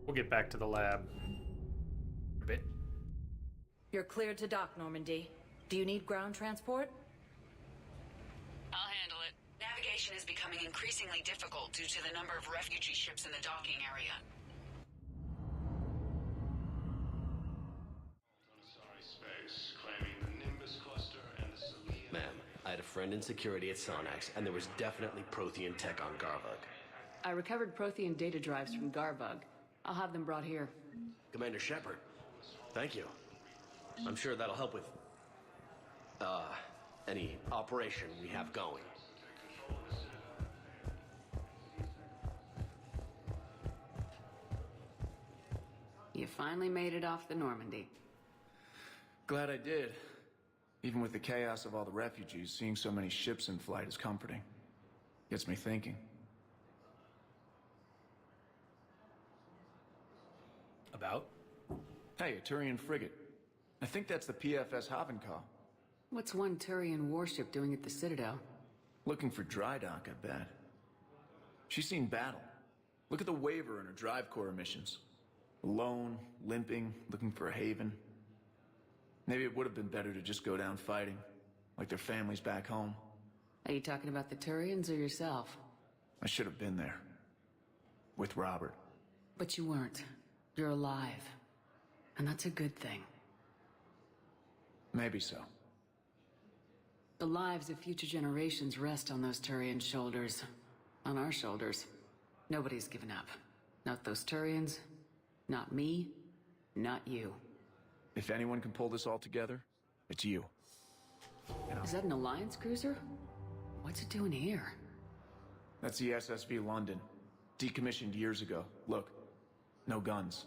We'll get back to the lab. A bit. You're cleared to dock, Normandy. Do you need ground transport? I'll handle it. Navigation is becoming increasingly difficult due to the number of refugee ships in the docking area. Ma'am, I had a friend in security at Sonax, and there was definitely Prothean tech on Garvug. I recovered Prothean data drives from Garvug. I'll have them brought here. Commander Shepard, thank you. I'm sure that'll help with, any operation we have going. You finally made it off the Normandy. Glad I did. Even with the chaos of all the refugees, seeing so many ships in flight is comforting. Gets me thinking. About? Hey, a Turian frigate. I think that's the PFS Havenkaw. What's one Turian warship doing at the Citadel? Looking for dry dock, I bet. She's seen battle. Look at the waiver in her drive core emissions. Alone, limping, looking for a haven. Maybe it would have been better to just go down fighting, like their families back home. Are you talking about the Turians or yourself? I should have been there. With Robert. But you weren't. You're alive. And that's a good thing. Maybe so. The lives of future generations rest on those Turian shoulders. On our shoulders. Nobody's given up. Not those Turians. Not me. Not you. If anyone can pull this all together, it's you. Is that an Alliance cruiser? What's it doing here? That's the SSV London. Decommissioned years ago. Look. No guns.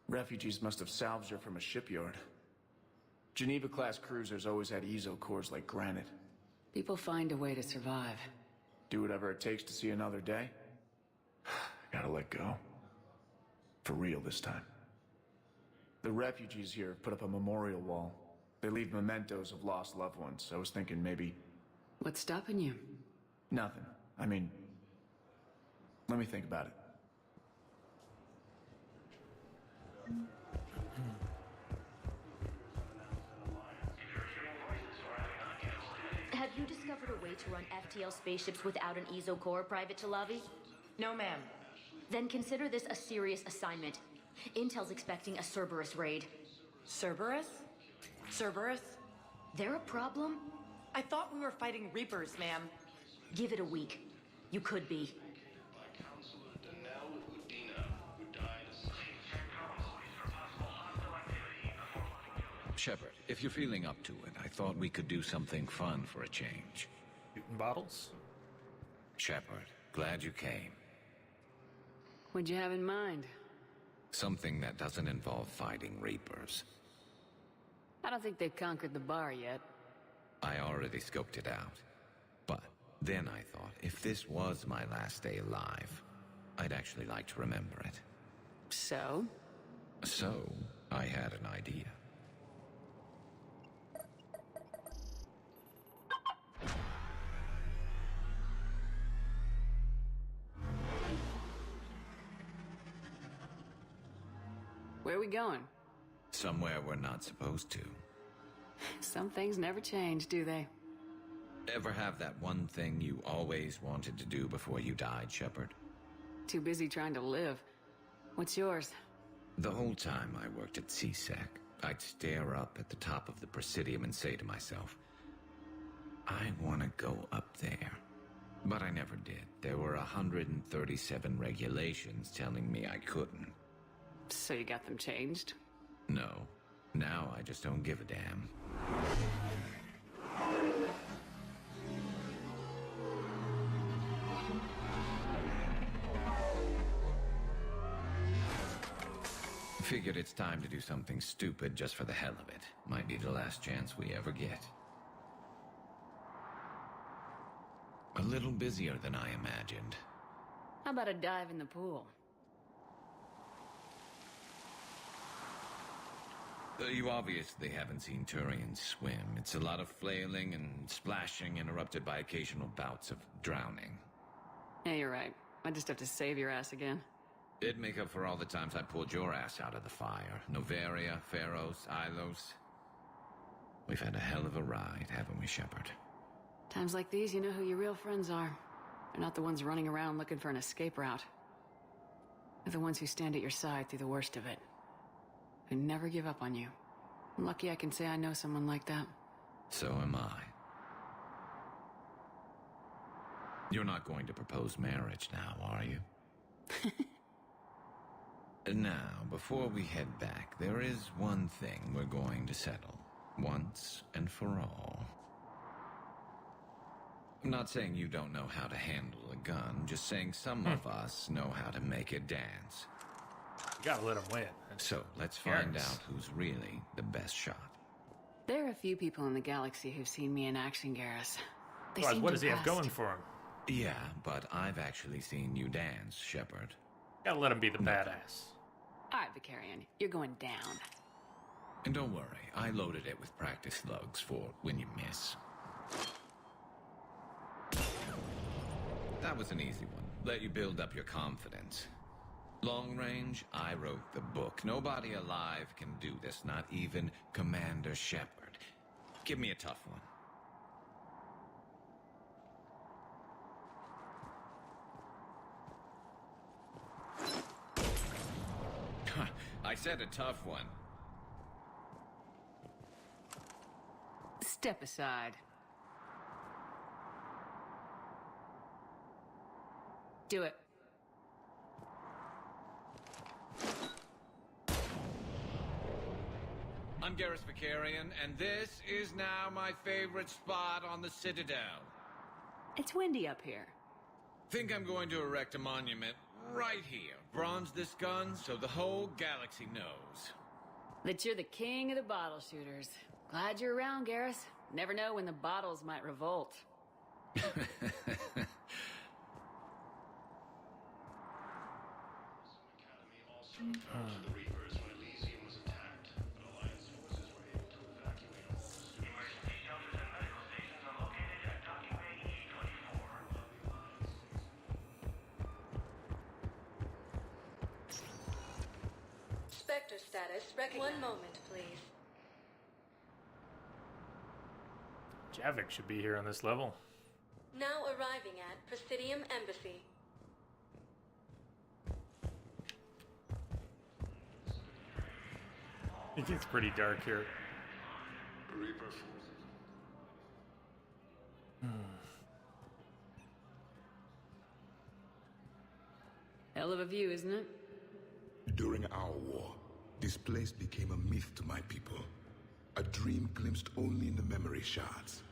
Refugees must have salvaged her from a shipyard. Geneva-class cruisers always had ezo cores like granite. People find a way to survive. Do whatever it takes to see another day. Gotta let go. For real this time. The refugees here have put up a memorial wall. They leave mementos of lost loved ones. I was thinking maybe... What's stopping you? Nothing. I mean... Let me think about it. Have you discovered a way to run FTL spaceships without an ezo core, Private Chalavi? No, ma'am. Then consider this a serious assignment. Intel's expecting a Cerberus raid. Cerberus? Cerberus? They're a problem? I thought we were fighting Reapers, ma'am. Give it a week. You could be. Shepard, if you're feeling up to it, I thought we could do something fun for a change. Shooting bottles? Shepard, glad you came. What'd you have in mind? Something that doesn't involve fighting Reapers. I don't think they've conquered the bar yet. I already scoped it out. But then I thought, if this was my last day alive, I'd actually like to remember it. So? So, I had an idea. Where are we going? Somewhere we're not supposed to. Some things never change, do they? Ever have that one thing you always wanted to do before you died, Shepard? Too busy trying to live. What's yours? The whole time I worked at CSEC, I'd stare up at the top of the Presidium and say to myself, I want to go up there. But I never did. There were 137 regulations telling me I couldn't. So you got them changed? No. Now I just don't give a damn. Figured it's time to do something stupid just for the hell of it. Might be the last chance we ever get. A little busier than I imagined. How about a dive in the pool? You obviously haven't seen Turians swim. It's a lot of flailing and splashing, interrupted by occasional bouts of drowning. Yeah, you're right. I just have to save your ass again. It'd make up for all the times I pulled your ass out of the fire. Noveria, Pharos, Ilos. We've had a hell of a ride, haven't we, Shepard? Times like these, you know who your real friends are. They're not the ones running around looking for an escape route. They're the ones who stand at your side through the worst of it. Who never give up on you. I'm lucky I can say I know someone like that. So am I. You're not going to propose marriage now, are you? Now, before we head back, there is one thing we're going to settle. Once and for all. I'm not saying you don't know how to handle a gun, just saying some of us know how to make it dance. You gotta let him win. So, let's find out who's really the best shot. There are a few people in the galaxy who've seen me in action, Garrus. What does he have going for him? Yeah, but I've actually seen you dance, Shepard. Gotta let him be the badass. Alright, Vicarian, you're going down. And don't worry, I loaded it with practice slugs for when you miss. That was an easy one. Let you build up your confidence. Long range, I wrote the book. Nobody alive can do this, not even Commander Shepard. Give me a tough one. I said a tough one. Step aside. Do it. I'm Garrus Vicarian, and this is now my favorite spot on the Citadel. It's windy up here. Think I'm going to erect a monument right here. Bronze this gun so the whole galaxy knows. That you're the king of the bottle shooters. Glad you're around, Garrus. Never know when the bottles might revolt. Spectre status recognized. One moment, please. Javik should be here on this level. Now arriving at Presidium Embassy. It gets pretty dark here. Hell of a view, isn't it? During our war, this place became a myth to my people. A dream glimpsed only in the memory shards.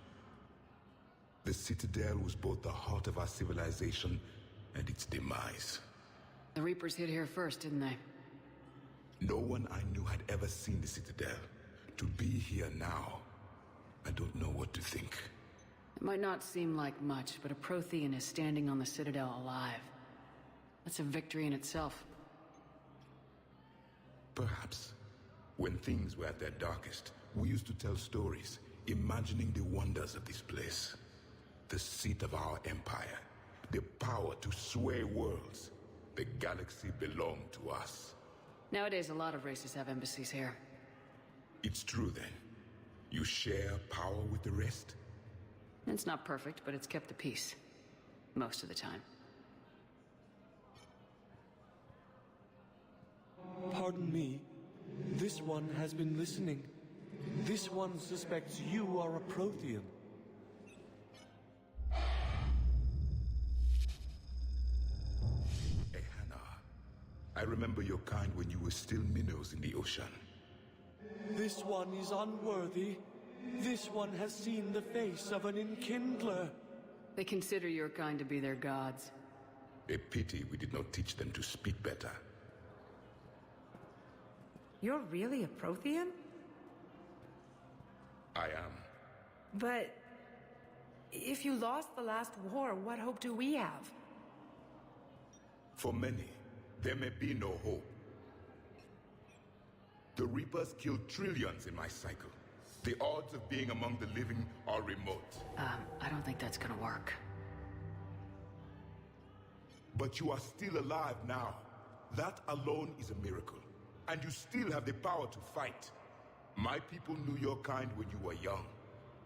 The Citadel was both the heart of our civilization and its demise. The Reapers hit here first, didn't they? No one I knew had ever seen the Citadel. To be here now, I don't know what to think. It might not seem like much, but a Prothean is standing on the Citadel alive. That's a victory in itself. Perhaps. When things were at their darkest, we used to tell stories, imagining the wonders of this place. The seat of our empire. The power to sway worlds. The galaxy belonged to us. Nowadays, a lot of races have embassies here. It's true, then. You share power with the rest? It's not perfect, but it's kept the peace. Most of the time. Pardon me. This one has been listening. This one suspects you are a Prothean. Ehana, I remember your kind when you were still minnows in the ocean. This one is unworthy. This one has seen the face of an enkindler. They consider your kind to be their gods. A pity we did not teach them to speak better. You're really a Prothean? I am. But if you lost the last war, what hope do we have? For many, there may be no hope. The Reapers killed trillions in my cycle. The odds of being among the living are remote. I don't think that's gonna work. But you are still alive now. That alone is a miracle. And you still have the power to fight. My people knew your kind when you were young.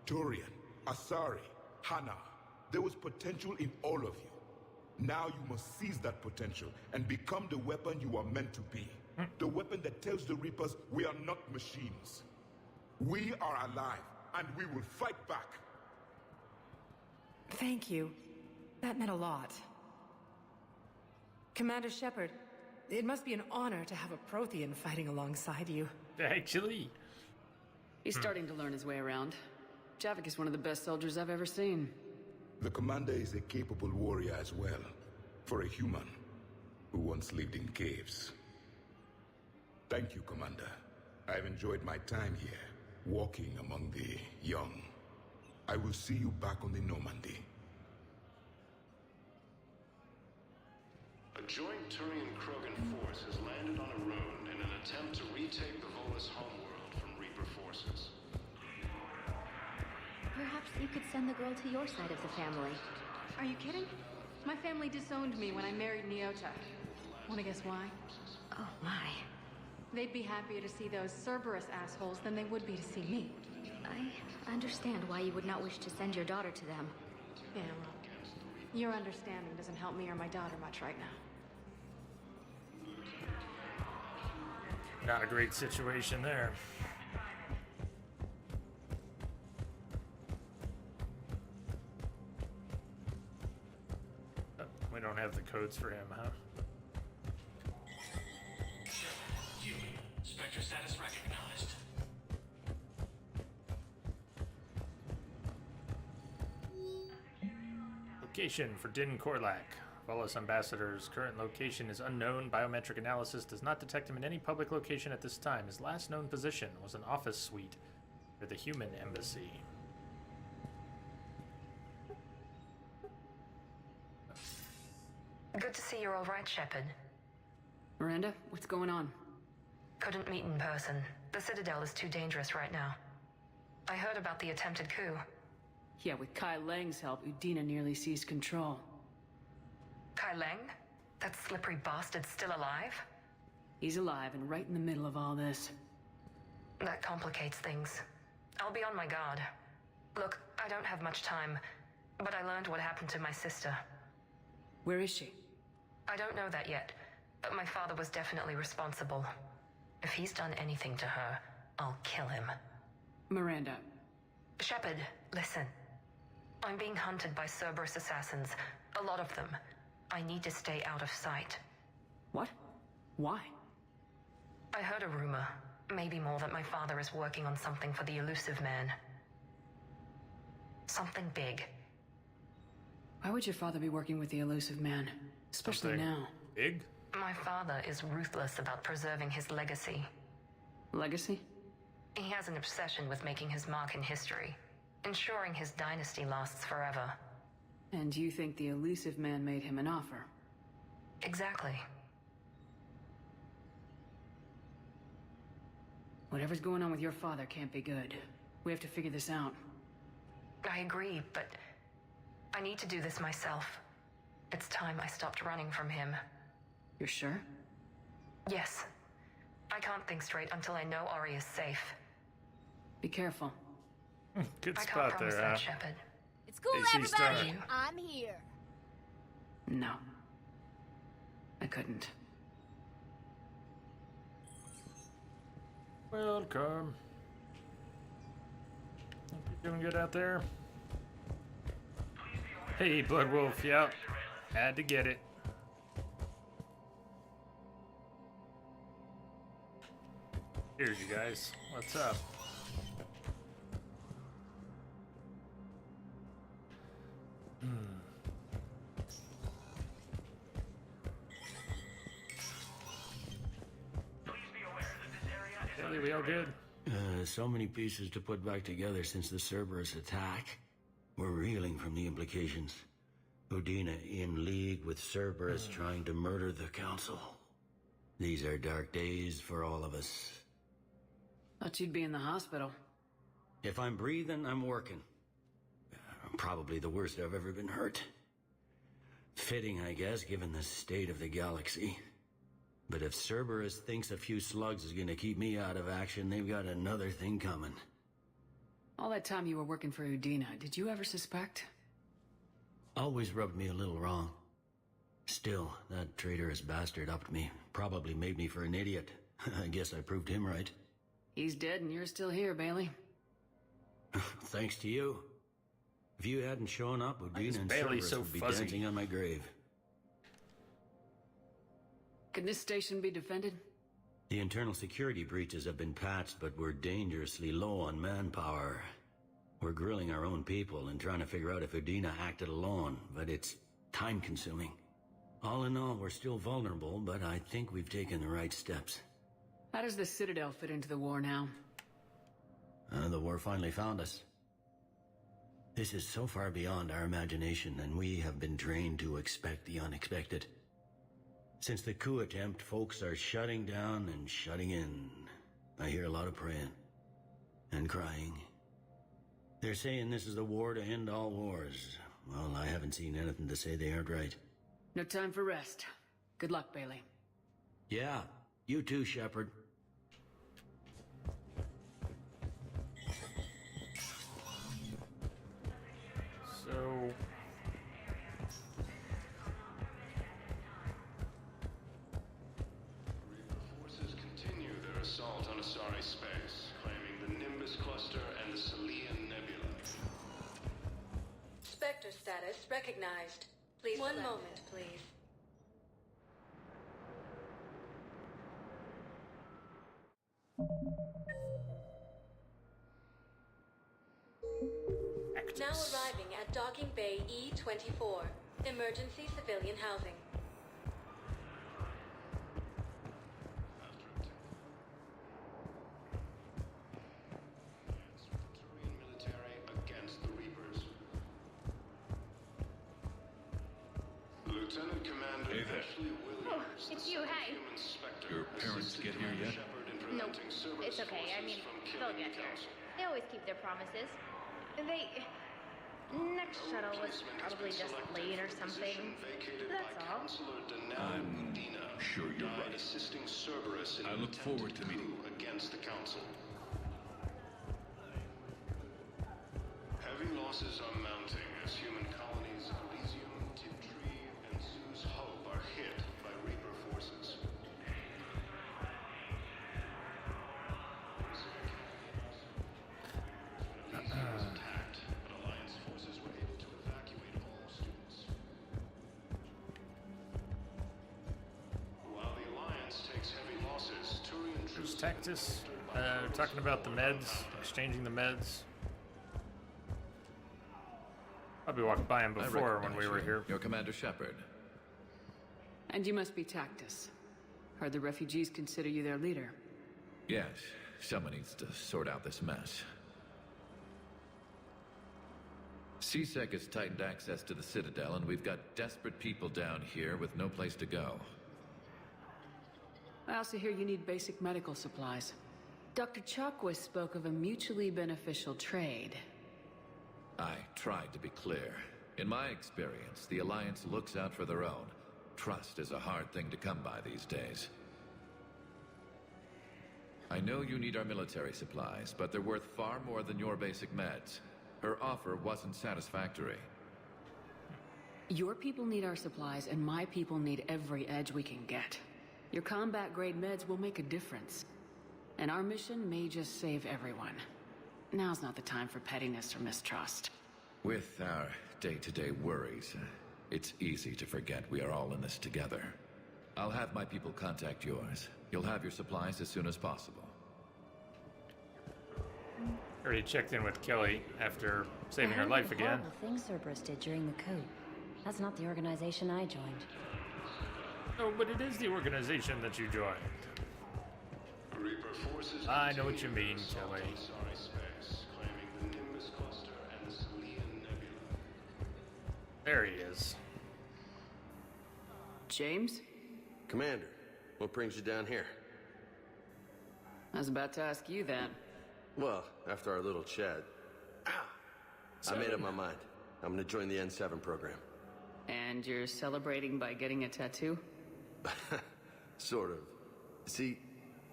Turian, Asari, Hana. There was potential in all of you. Now you must seize that potential and become the weapon you are meant to be. The weapon that tells the Reapers we are not machines. We are alive, and we will fight back. Thank you. That meant a lot. Commander Shepard, it must be an honor to have a Prothean fighting alongside you. Actually. He's starting to learn his way around. Javik is one of the best soldiers I've ever seen. The commander is a capable warrior as well, for a human who once lived in caves. Thank you, Commander. I've enjoyed my time here, walking among the young. I will see you back on the Normandy. A joint Turian-Krogan force has landed on Arun in an attempt to retake the Volus homeworld from Reaper forces. Perhaps you could send the girl to your side of the family. Are you kidding? My family disowned me when I married Nyota. Wanna guess why? Oh my. They'd be happier to see those Cerberus assholes than they would be to see me. I understand why you would not wish to send your daughter to them. Yeah, well, your understanding doesn't help me or my daughter much right now. Not a great situation there. Oh, we don't have the codes for him, huh? Human. Spectre status recognized. Location for Din Korlak. Volus Ambassador's current location is unknown. Biometric analysis does not detect him in any public location at this time. His last known position was an office suite for the human embassy. Good to see you're all right, Shepard. Miranda, what's going on? Couldn't meet in person. The Citadel is too dangerous right now. I heard about the attempted coup. Yeah, with Kai Lang's help, Udina nearly seized control. Kai Lang? That slippery bastard's still alive? He's alive and right in the middle of all this. That complicates things. I'll be on my guard. Look, I don't have much time, but I learned what happened to my sister. Where is she? I don't know that yet, but my father was definitely responsible. If he's done anything to her, I'll kill him. Miranda. Shepard, listen. I'm being hunted by Cerberus assassins. A lot of them. I need to stay out of sight. What? Why? I heard a rumor, maybe more, that my father is working on something for the Elusive Man. Something big. Why would your father be working with the Elusive Man? Especially Something now. Big? My father is ruthless about preserving his legacy. Legacy? He has an obsession with making his mark in history, ensuring his dynasty lasts forever. And you think the Elusive Man made him an offer? Exactly. Whatever's going on with your father can't be good. We have to figure this out. I agree, but I need to do this myself. It's time I stopped running from him. You're sure? Yes. I can't think straight until I know Ori is safe. Be careful. Good I can't spot promise there, that, huh? Shepard. It's cool, AC everybody. Star. I'm here. No. I couldn't. Welcome. Hope you're doing good out there. Hey, Blood Wolf. Yep. Had to get it. Here's you guys. What's up? Bailey, we all good? So many pieces to put back together since the Cerberus attack. We're reeling from the implications. Udina in league with Cerberus trying to murder the Council. These are dark days for all of us. Thought you'd be in the hospital. If I'm breathing, I'm working. Probably the worst I've ever been hurt. Fitting, I guess, given the state of the galaxy. But if Cerberus thinks a few slugs is gonna keep me out of action, they've got another thing coming. All that time you were working for Udina, did you ever suspect? Always rubbed me a little wrong. Still, that traitorous bastard upped me. Probably made me for an idiot. I guess I proved him right. He's dead and you're still here, Bailey. Thanks to you. If you hadn't shown up, Udina and Bailey Cerberus so would be fuzzy? dancing on my grave. Can this station be defended? The internal security breaches have been patched, but we're dangerously low on manpower. We're grilling our own people and trying to figure out if Udina acted alone, but it's time-consuming. All in all, we're still vulnerable, but I think we've taken the right steps. How does the Citadel fit into the war now? The war finally found us. This is so far beyond our imagination, and we have been trained to expect the unexpected. Since the coup attempt, folks are shutting down and shutting in. I hear a lot of praying. And crying. They're saying this is the war to end all wars. Well, I haven't seen anything to say they aren't right. No time for rest. Good luck, Bailey. Yeah, you too, Shepard. So... Forces continue their assault on Asari space, claiming the Nimbus cluster and the Selian Nebula. Spectre status recognized. Please One moment, please. Now arriving at Docking Bay E-24. Emergency civilian housing. Military against the Reapers. Lieutenant Commander Hey there. Ashley Williams. Oh, it's you, hi. Human Spectre. Your parents get here yet? No, it's okay. I mean, they'll get here. They always keep their promises. Next shuttle was probably just late or something. That's all. I'm sure you're right. Assisting Cerberus in I look forward to meeting you. Against the Council. Heavy losses are mounting as human colonies Elysium, Tiptree, and Zeus Hope are hit by Reaper forces. Attacked, but Alliance forces were able to evacuate all students. While the Alliance takes heavy losses, Turian There's troops... Tactus, talking about the meds, exchanging the meds. Probably walked by him before when we were here. You're Commander Shepard. And you must be Tactus. Heard the refugees consider you their leader. Yes, someone needs to sort out this mess. CSEC has tightened access to the Citadel, and we've got desperate people down here with no place to go. I also hear you need basic medical supplies. Dr. Chakwas spoke of a mutually beneficial trade. I tried to be clear. In my experience, the Alliance looks out for their own. Trust is a hard thing to come by these days. I know you need our military supplies, but they're worth far more than your basic meds. Her offer wasn't satisfactory. Your people need our supplies, and my people need every edge we can get. Your combat-grade meds will make a difference. And our mission may just save everyone. Now's not the time for pettiness or mistrust. With our day-to-day worries, it's easy to forget we are all in this together. I'll have my people contact yours. You'll have your supplies as soon as possible. Already checked in with Kelly after saving her life again. Horrible thing Cerberus did during the coup. That's not the organization I joined. No, but it is the organization that you joined. Reaper forces I know what you mean, Kelly. Sorry space, claiming the Nimbus cluster and the Selian Nebula. There he is. James? Commander, what brings you down here? I was about to ask you that. Well, after our little chat, I made up my mind. I'm gonna join the N7 program. And you're celebrating by getting a tattoo? Sort of. See,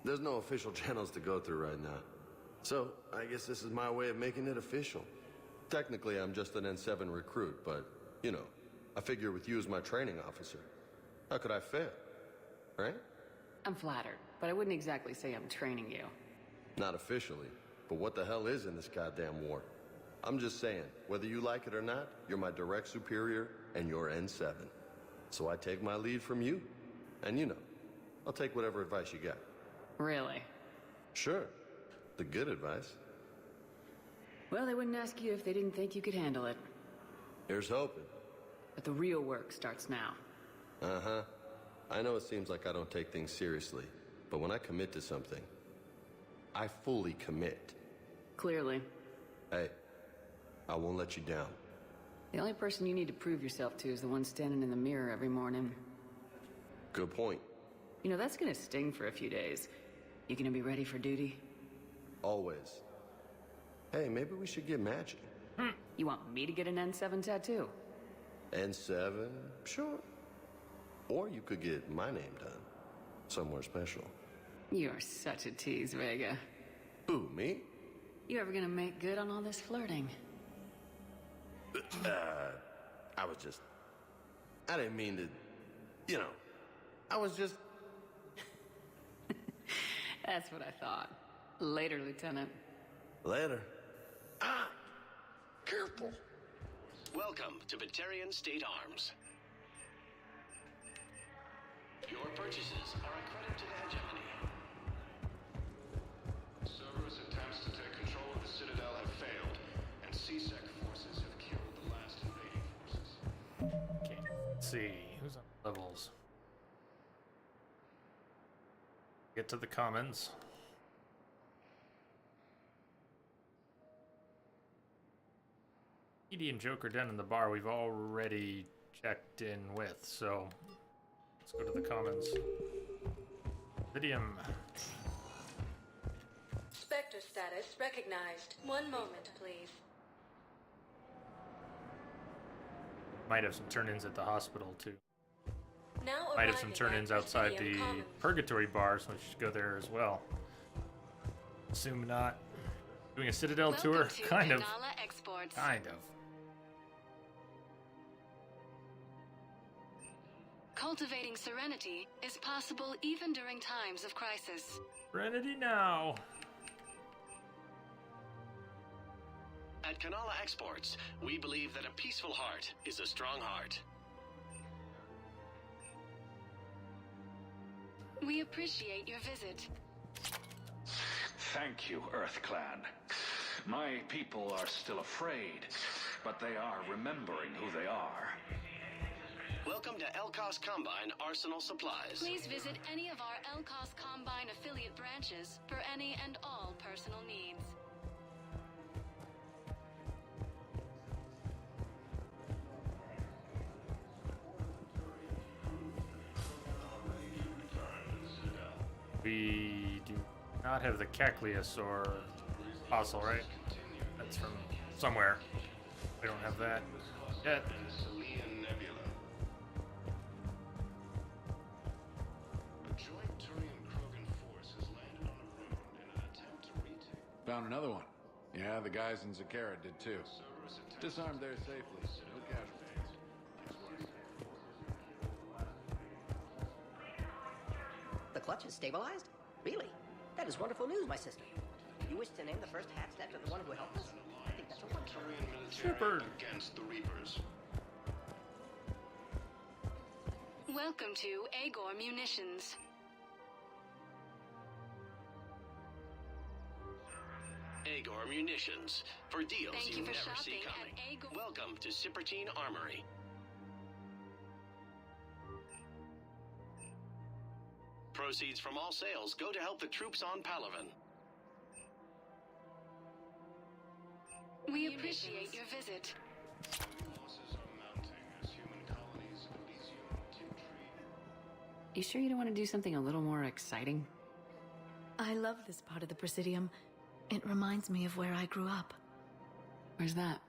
there's no official channels to go through right now. So, I guess this is my way of making it official. Technically, I'm just an N7 recruit, but, you know, I figure with you as my training officer, how could I fail? Right? I'm flattered, but I wouldn't exactly say I'm training you. Not officially, but what the hell is in this goddamn war? I'm just saying, whether you like it or not, you're my direct superior, and you're N7. So I take my lead from you. And you know, I'll take whatever advice you got. Really? Sure. The good advice. Well, they wouldn't ask you if they didn't think you could handle it. Here's hoping. But the real work starts now. Uh-huh. I know it seems like I don't take things seriously, but when I commit to something, I fully commit. Clearly. Hey, I won't let you down. The only person you need to prove yourself to is the one standing in the mirror every morning. Good point. You know, that's gonna sting for a few days. You gonna be ready for duty? Always. Hey, maybe we should get matching. You want me to get an N7 tattoo? N7? Sure. Or you could get my name done. Somewhere special. You're such a tease, Vega. Who, me? You ever gonna make good on all this flirting? I didn't mean to, you know, I was just... That's what I thought. Later, Lieutenant. Later. Careful. Welcome to Batarian State Arms. Your purchases are a credit to the hegemony. Cerberus attempts to take control of the Citadel have failed, and C-Sec forces have killed the last invading forces. Okay, let's see. Who's on levels? Get to the commons. Edie and Joker down in the bar we've already checked in with, so let's go to the commons. Vidium. Spectre status recognized. One moment, please. Might have some turn-ins at the hospital too. Now Might have some turn-ins outside the Commons. Purgatory bar, so we should go there as well. Assume not. Doing a Citadel tour? Kind of. Kind of. Cultivating serenity is possible even during times of crisis. Serenity now. At Kanala Exports, we believe that a peaceful heart is a strong heart. We appreciate your visit. Thank you, Earth Clan. My people are still afraid, but they are remembering who they are. Welcome to Elkos Combine Arsenal Supplies. Please visit any of our Elkos Combine affiliate branches for any and all personal needs. We do not have the Keklius or Fossil, right? That's from somewhere. We don't have that yet. Selian Nebula. A joint Turian-Krogan force has landed on a rune in an attempt to retake. Found another one. Yeah, the guys in Zakara did too. Disarmed there safely. No casualties. The clutch is stabilized? Really? That is wonderful news, my sister. You wish to name the first hatched after the one who helped us? I think that's a wonderful. Shepard against the Reapers. Welcome to Agor Munitions. Agor Munitions. For deals Thank you you for never see shopping coming. at Agor. Welcome to Cipertine Armory. Proceeds from all sales go to help the troops on Palaven. We appreciate your visit. You sure you don't want to do something a little more exciting? I love this part of the Presidium. It reminds me of where I grew up. Where's that?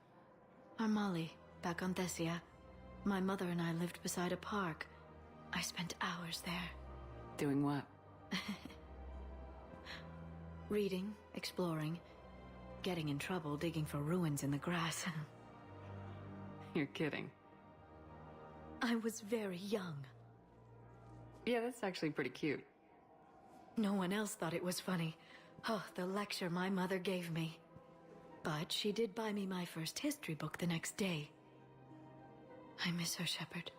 Armali, back on Thessia. My mother and I lived beside a park. I spent hours there. Doing what? Reading, exploring, getting in trouble digging for ruins in the grass. You're kidding. I was very young. Yeah, that's actually pretty cute. No one else thought it was funny. Oh, the lecture my mother gave me. But she did buy me my first history book the next day. I miss her, Shepard.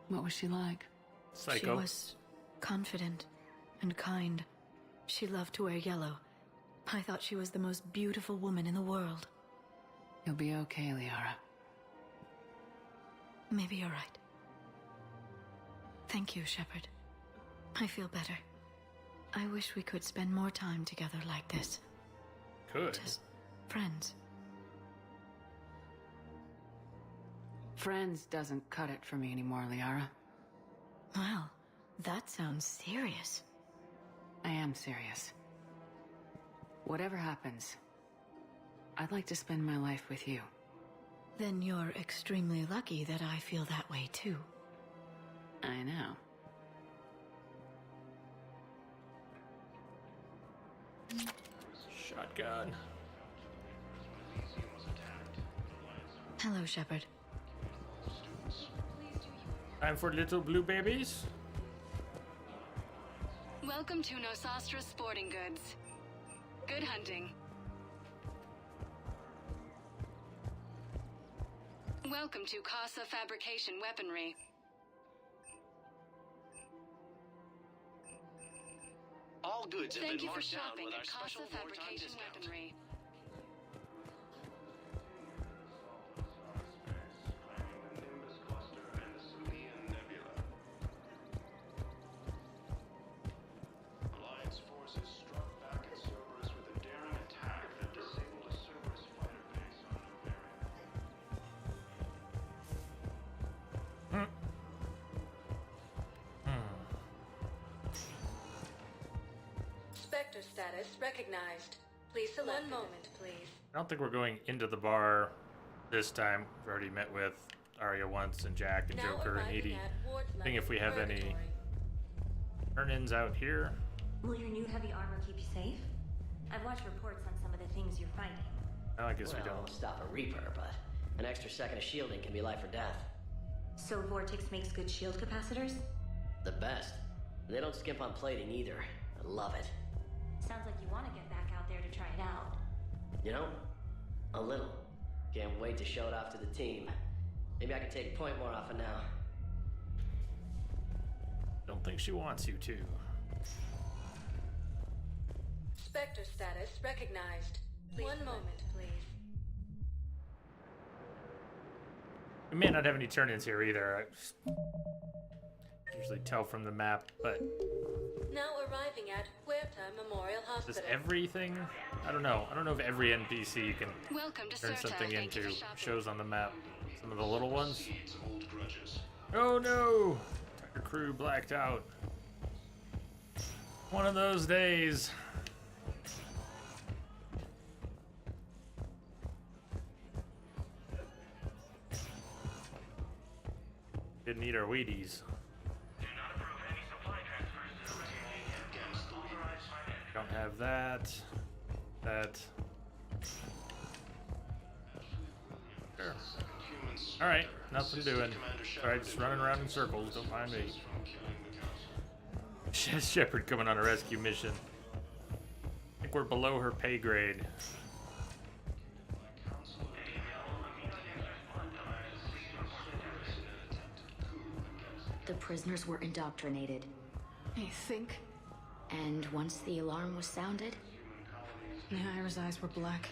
What was she like? Psycho. She was confident and kind. She loved to wear yellow. I thought she was the most beautiful woman in the world. You'll be okay, Liara. Maybe you're right. Thank you, Shepard. I feel better. I wish we could spend more time together like this. Could. Just friends. Friends doesn't cut it for me anymore, Liara. Well, that sounds serious. I am serious. Whatever happens, I'd like to spend my life with you. Then you're extremely lucky that I feel that way too. I know. Shotgun. Hello, Shepard. Time for little blue babies. Welcome to Nosastra Sporting Goods. Good hunting. Welcome to Casa Fabrication Weaponry. All goods have Thank been you for marked down shopping with our at Casa special wartime Fabrication discount. Weaponry. Alliance forces struck back at Cerberus with a daring attack that disabled a Cerberus fighter base on Noveria. Spectre status recognized. Please select. One moment, please. I don't think we're going into the bar this time. We've already met with Arya once and Jack and Now Joker and arriving Edie. at Ward I think if we have Level any Purgatory. turn-ins out here. Will your new heavy armor keep you safe? I've watched reports on some of the things you're fighting. No, I guess well, we don't. We'll stop a Reaper, but an extra second of shielding can be life or death. So Vortex makes good shield capacitors? The best. They don't skimp on plating either. I love it. Sounds like you want to get back out there to try it out. You know, a little. Can't wait to show it off to the team. Maybe I can take a point more off of now. Don't think she wants you to. Spectre status recognized. One moment, please. We may not have any turn-ins here either. I usually tell from the map, but Now arriving at Huerta Memorial does Hospital. everything? I don't know. I don't know if every NPC you can Welcome to turn Serta. something Thank you into. for shopping. Shows on the map. Some of the little ones. Oh no! Entire crew blacked out. One of those days. Didn't eat our Wheaties. Don't have that. That. Sure. Alright, nothing doing. Alright, just running around in circles, don't mind me. Shepard coming on a rescue mission. I think we're below her pay grade. The prisoners were indoctrinated. I think. And once the alarm was sounded, Nyra's eyes were black.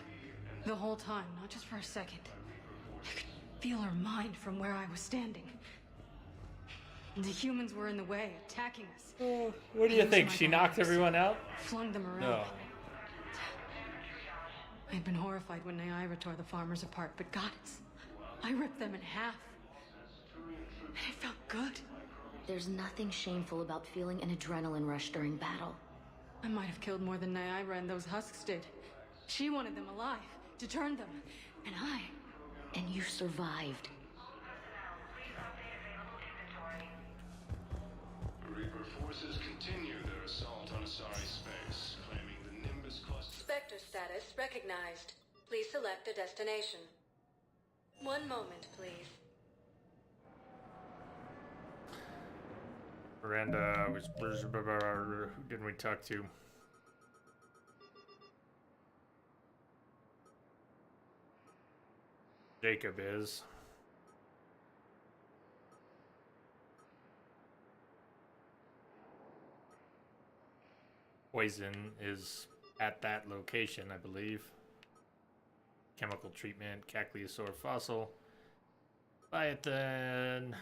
The whole time, not just for a second. I could feel her mind from where I was standing. The humans were in the way, attacking us. What do you think? She knocked everyone out? Flung them around. No. I'd been horrified when Naira tore the farmers apart, but gods, I ripped them in half. And it felt good. There's nothing shameful about feeling an adrenaline rush during battle. I might have killed more than Naira and those husks did. She wanted them alive, to turn them, and I... And you survived. The Reaper forces continue their assault on Asari space, claiming the Nimbus cluster... Spectre status recognized. Please select a destination. One moment, please. Miranda was... Who didn't we talk to? Jacob is. Poison is at that location, I believe. Chemical treatment, Cacliosaur fossil. Biotin.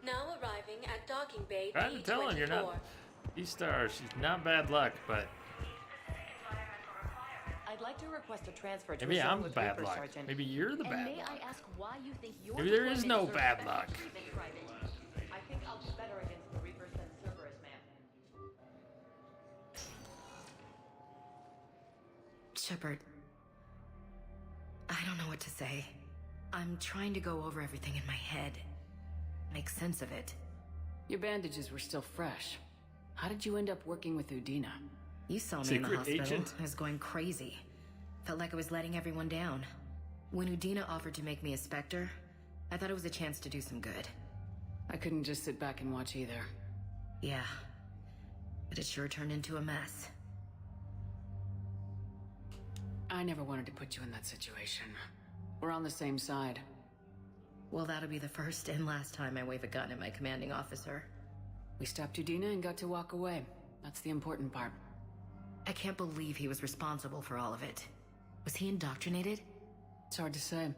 Now arriving at docking bay I'm telling you, you're not. E-Star, she's not bad luck, but I'd like to request a transfer to maybe a I'm with bad Reaper luck. Sergeant. Maybe you're the And bad may luck. I ask why you think your Maybe there is no deployment bad deserves luck. better treatment, Private? I think I'll do better against the Reapers than Cerberus, man. Shepard, I don't know what to say. I'm trying to go over everything in my head. Make sense of it. Your bandages were still fresh. How did you end up working with Udina? You saw me in the Secret hospital. agent? I was going crazy. Felt like I was letting everyone down. When Udina offered to make me a Spectre, I thought it was a chance to do some good. I couldn't just sit back and watch either. Yeah. But it sure turned into a mess. I never wanted to put you in that situation. We're on the same side. Well, that'll be the first and last time I wave a gun at my commanding officer. We stopped Udina and got to walk away. That's the important part. I can't believe he was responsible for all of it. Was he indoctrinated? It's hard to say.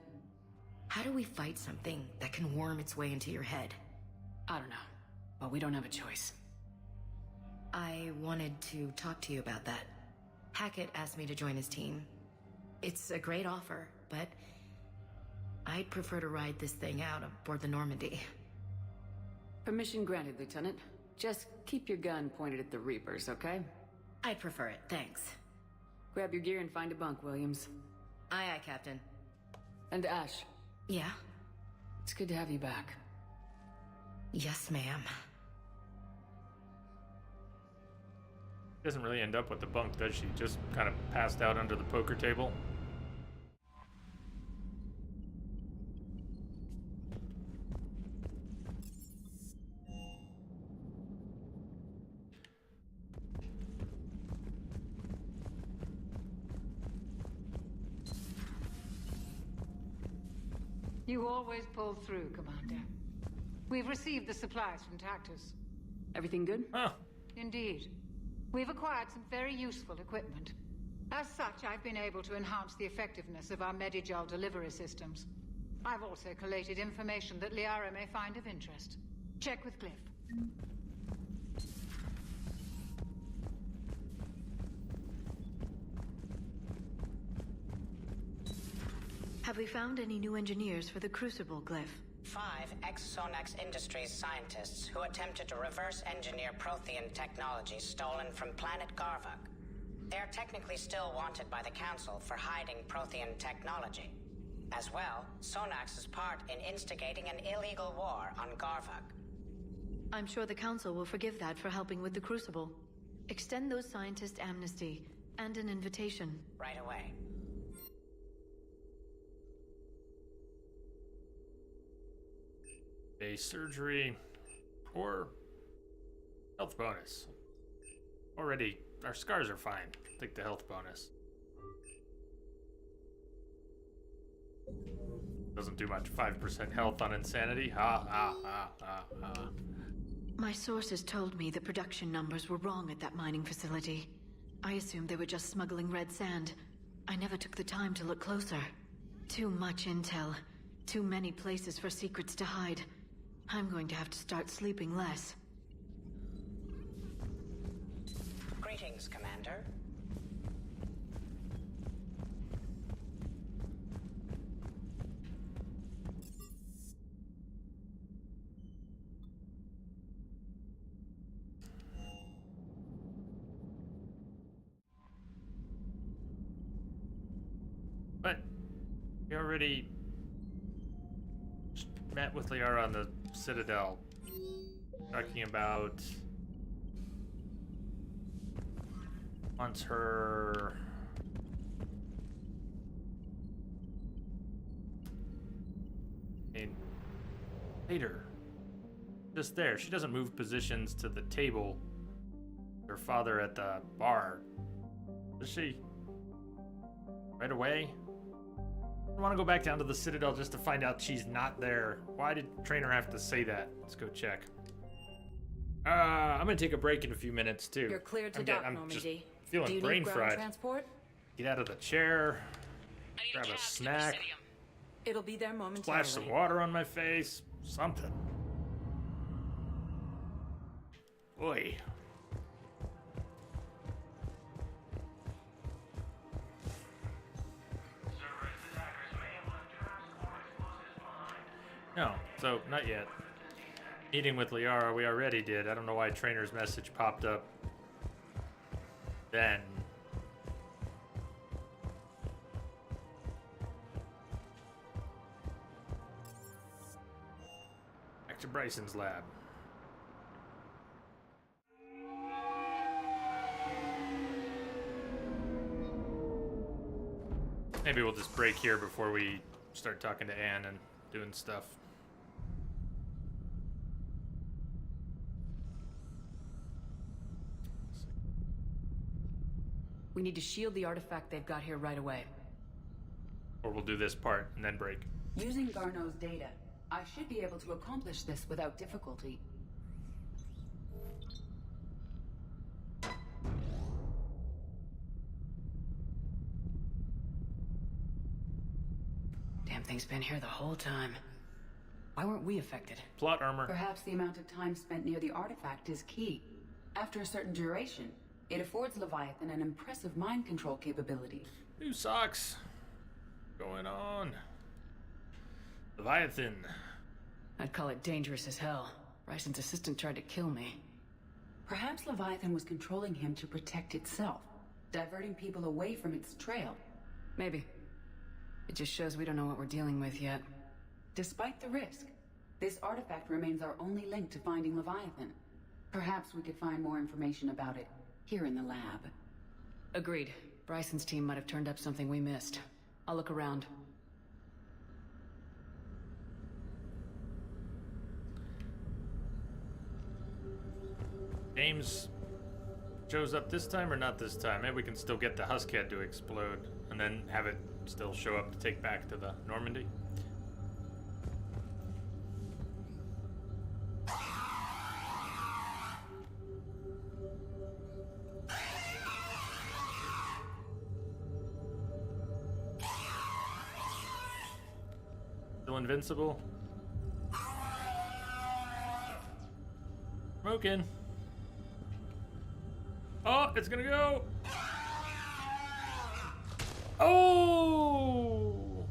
How do we fight something that can worm its way into your head? I don't know. But we don't have a choice. I wanted to talk to you about that. Hackett asked me to join his team. It's a great offer, but I'd prefer to ride this thing out aboard the Normandy. Permission granted, Lieutenant. Just keep your gun pointed at the Reapers, okay? I'd prefer it, thanks. Grab your gear and find a bunk, Williams. Aye, aye, Captain. And Ash. Yeah? It's good to have you back. Yes, ma'am. Doesn't really end up with the bunk, does she? Just kind of passed out under the poker table. You always pull through, Commander. We've received the supplies from Tactus. Everything good? Indeed. We've acquired some very useful equipment. As such, I've been able to enhance the effectiveness of our Medigel delivery systems. I've also collated information that Liara may find of interest. Check with Glyph. Have we found any new engineers for the Crucible, Glyph? 5 ex-Sonax Industries scientists who attempted to reverse engineer Prothean technology stolen from planet Garvuk. They are technically still wanted by the Council for hiding Prothean technology. As well, Sonax's part in instigating an illegal war on Garvuk. I'm sure the Council will forgive that for helping with the Crucible. Extend those scientists amnesty and an invitation. Right away. A surgery or health bonus. Already, our scars are fine. Take the health bonus. Doesn't do much. 5% health on insanity. Ha ha ha ha ha. My sources told me the production numbers were wrong at that mining facility. I assumed they were just smuggling red sand. I never took the time to look closer. Too much intel. Too many places for secrets to hide. I'm going to have to start sleeping less. Greetings, Commander. But we already met with Liara on the Citadel, talking about wants her later. Just there. She doesn't move positions to the table. Her father at the bar. Does she? Right away? I want to go back down to the Citadel just to find out she's not there. Why did Trainer have to say that? Let's go check. I'm gonna take a break in a few minutes too. You're cleared to dock, Normandy. Feeling Do you brain need ground fried. transport? Get out of the chair. Grab a snack. It'll be there momentarily. Splash some water on my face. Something. Boy. No, so not yet. Meeting with Liara, we already did. I don't know why Trainer's message popped up then. Back to Bryson's lab. Maybe we'll just break here before we start talking to Anne and doing stuff. We need to shield the artifact they've got here right away. Or we'll do this part and then break. Using Garneau's data, I should be able to accomplish this without difficulty. Damn thing's been here the whole time. Why weren't we affected? Plot armor. Perhaps the amount of time spent near the artifact is key. After a certain duration, it affords Leviathan an impressive mind control capability. New socks. Going on. Leviathan. I'd call it dangerous as hell. Bryson's assistant tried to kill me. Perhaps Leviathan was controlling him to protect itself, diverting people away from its trail. Maybe. It just shows we don't know what we're dealing with yet. Despite the risk, this artifact remains our only link to finding Leviathan. Perhaps we could find more information about it here in the lab. Agreed. Bryson's team might have turned up something we missed. I'll look around. James shows up this time or not this time? Maybe we can still get the Huskhead to explode and then have it still show up to take back to the Normandy. Still invincible? Smoking. Oh, it's gonna go! Oh!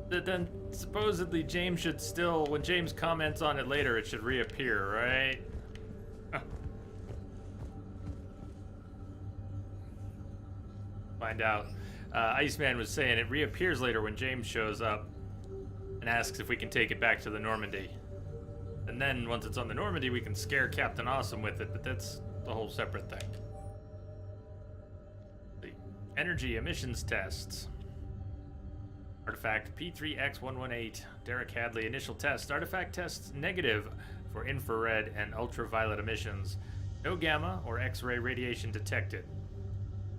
But then supposedly James should still, when James comments on it later, it should reappear, right? Find out. Iceman was saying it reappears later when James shows up and asks if we can take it back to the Normandy. And then once it's on the Normandy, we can scare Captain Awesome with it, but that's a whole separate thing. The energy emissions tests. Artifact P3X118. Derek Hadley initial test. Artifact tests negative for infrared and ultraviolet emissions. No gamma or X-ray radiation detected.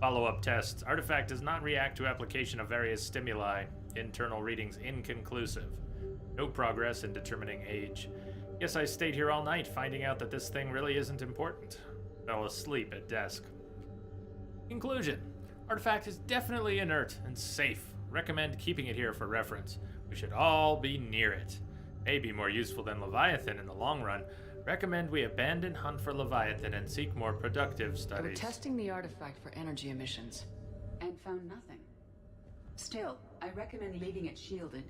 Follow-up tests. Artifact does not react to application of various stimuli. Internal readings inconclusive. No progress in determining age. Guess I stayed here all night finding out that this thing really isn't important. fell asleep at desk. Conclusion. Artifact is definitely inert and safe. Recommend keeping it here for reference. We should all be near it. May be more useful than Leviathan in the long run. Recommend we abandon hunt for Leviathan and seek more productive We're studies. testing the artifact for energy emissions. And found nothing. Still, I recommend leaving it shielded.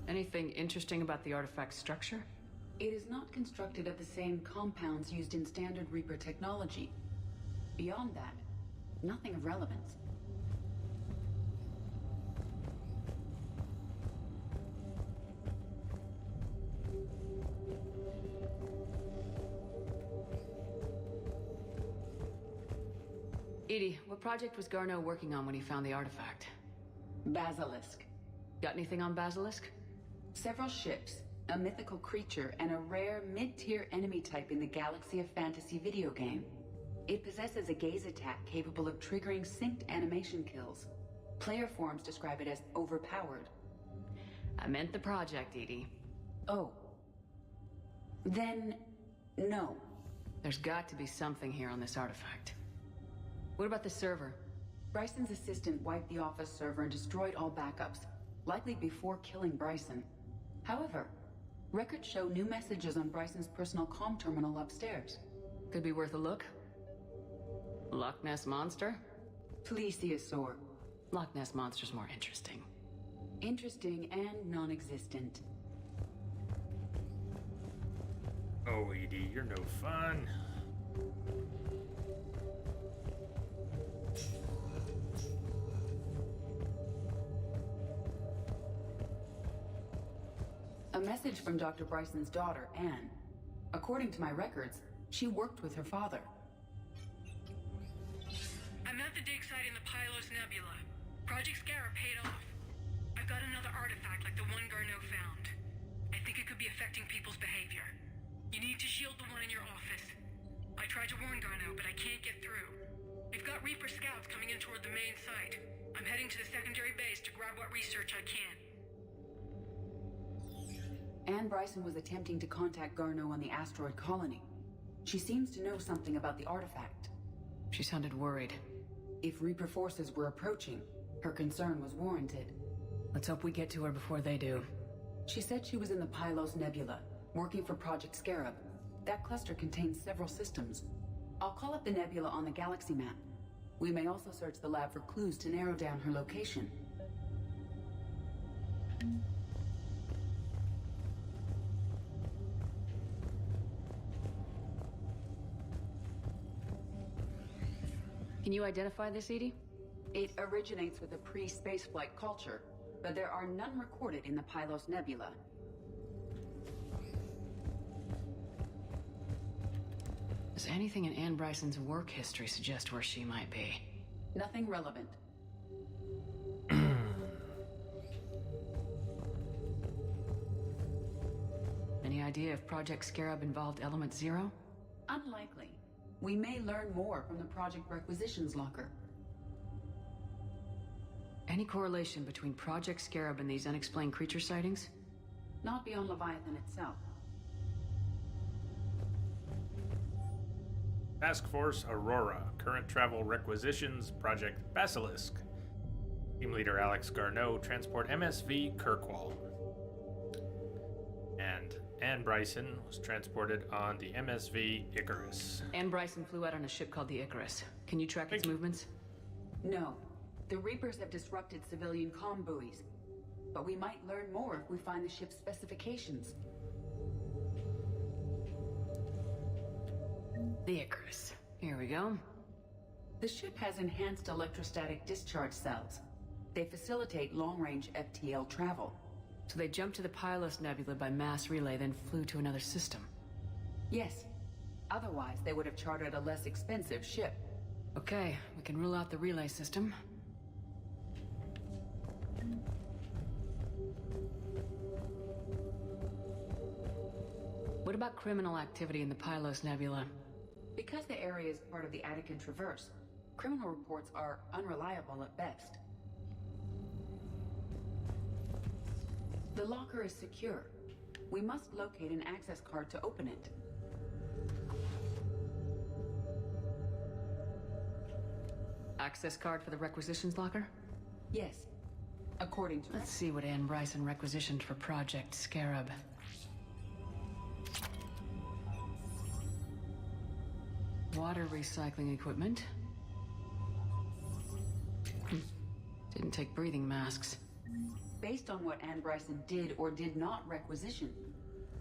Anything interesting about the artifact's structure? It is not constructed of the same compounds used in standard Reaper technology. Beyond that, nothing of relevance. Edie, what project was Garneau working on when he found the artifact? Basilisk. Got anything on Basilisk? Several ships, a mythical creature, and a rare mid-tier enemy type in the Galaxy of Fantasy video game. It possesses a gaze attack capable of triggering synced animation kills. Player forums describe it as overpowered. I meant the project, Edie. Oh. Then, no. There's got to be something here on this artifact. What about the server? Bryson's assistant wiped the office server and destroyed all backups, likely before killing Bryson. However, records show new messages on Bryson's personal comm terminal upstairs. Could be worth a look. Loch Ness Monster? Plesiosaur. Loch Ness Monster's more interesting. Interesting and non-existent. Oh, Edie, you're no fun. A message from Dr. Bryson's daughter, Anne. According to my records, she worked with her father. I'm at the dig site in the Pylos Nebula. Project Scarab paid off. I've got another artifact like the one Garneau found. I think it could be affecting people's behavior. You need to shield the one in your office. I tried to warn Garneau, but I can't get through. We've got Reaper scouts coming in toward the main site. I'm heading to the secondary base to grab what research I can. Anne Bryson was attempting to contact Garneau on the asteroid colony. She seems to know something about the artifact. She sounded worried. If Reaper forces were approaching, her concern was warranted. Let's hope we get to her before they do. She said she was in the Pylos Nebula, working for Project Scarab. That cluster contains several systems. I'll call up the nebula on the galaxy map. We may also search the lab for clues to narrow down her location. Can you identify this, Edie? It originates with a pre-spaceflight culture, but there are none recorded in the Pylos Nebula. Does anything in Anne Bryson's work history suggest where she might be? Nothing relevant. Any idea if Project Scarab involved Element Zero? Unlikely. We may learn more from the Project Requisitions Locker. Any correlation between Project Scarab and these unexplained creature sightings? Not beyond Leviathan itself. Task Force Aurora. Current travel requisitions. Project Basilisk. Team leader Alex Garneau. Transport MSV Kirkwall. And Anne Bryson was transported on the MSV Icarus. Anne Bryson flew out on a ship called the Icarus. Can you track its movements? No. The Reapers have disrupted civilian comm buoys. But we might learn more if we find the ship's specifications. The Icarus. Here we go. The ship has enhanced electrostatic discharge cells. They facilitate long-range FTL travel. So they jumped to the Pylos Nebula by mass relay, then flew to another system? Yes. Otherwise, they would have chartered a less expensive ship. Okay, we can rule out the relay system. What about criminal activity in the Pylos Nebula? Because the area is part of the Attican Traverse, criminal reports are unreliable at best. The locker is secure. We must locate an access card to open it. access card for the requisitions locker? Yes. According to... Let's see what Anne Bryson requisitioned for Project Scarab. Water recycling equipment. Didn't take breathing masks. Based on what Anne Bryson did or did not requisition,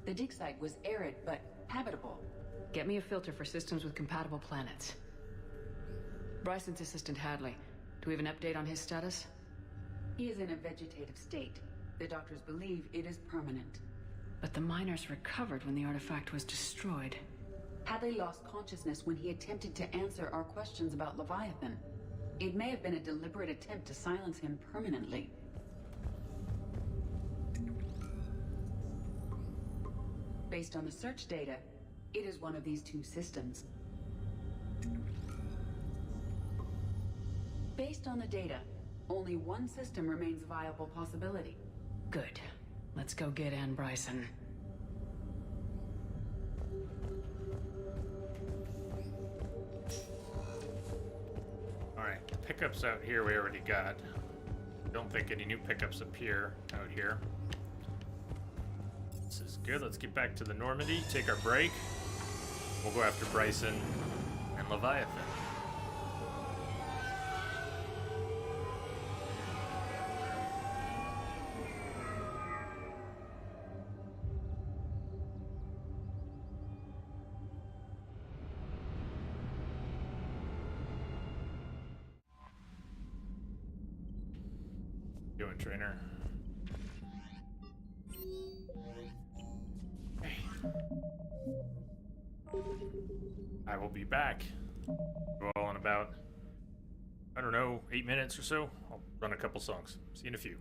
the dig site was arid but habitable. Get me a filter for systems with compatible planets. Bryson's assistant Hadley. Do we have an update on his status? He is in a vegetative state. The doctors believe it is permanent. But the miners recovered when the artifact was destroyed. Hadley lost consciousness when he attempted to answer our questions about Leviathan. It may have been a deliberate attempt to silence him permanently. Based on the search data, it is one of these two systems. Based on the data, only one system remains a viable possibility. Good. Let's go get Anne Bryson. Alright, pickups out here we already got. Don't think any new pickups appear out here. This is good. Let's get back to the Normandy, take our break. We'll go after Bryson and Leviathan. Doing, trainer. Okay. I will be back. Well, in about, I don't know, 8 minutes or so. I'll run a couple songs. See you in a few.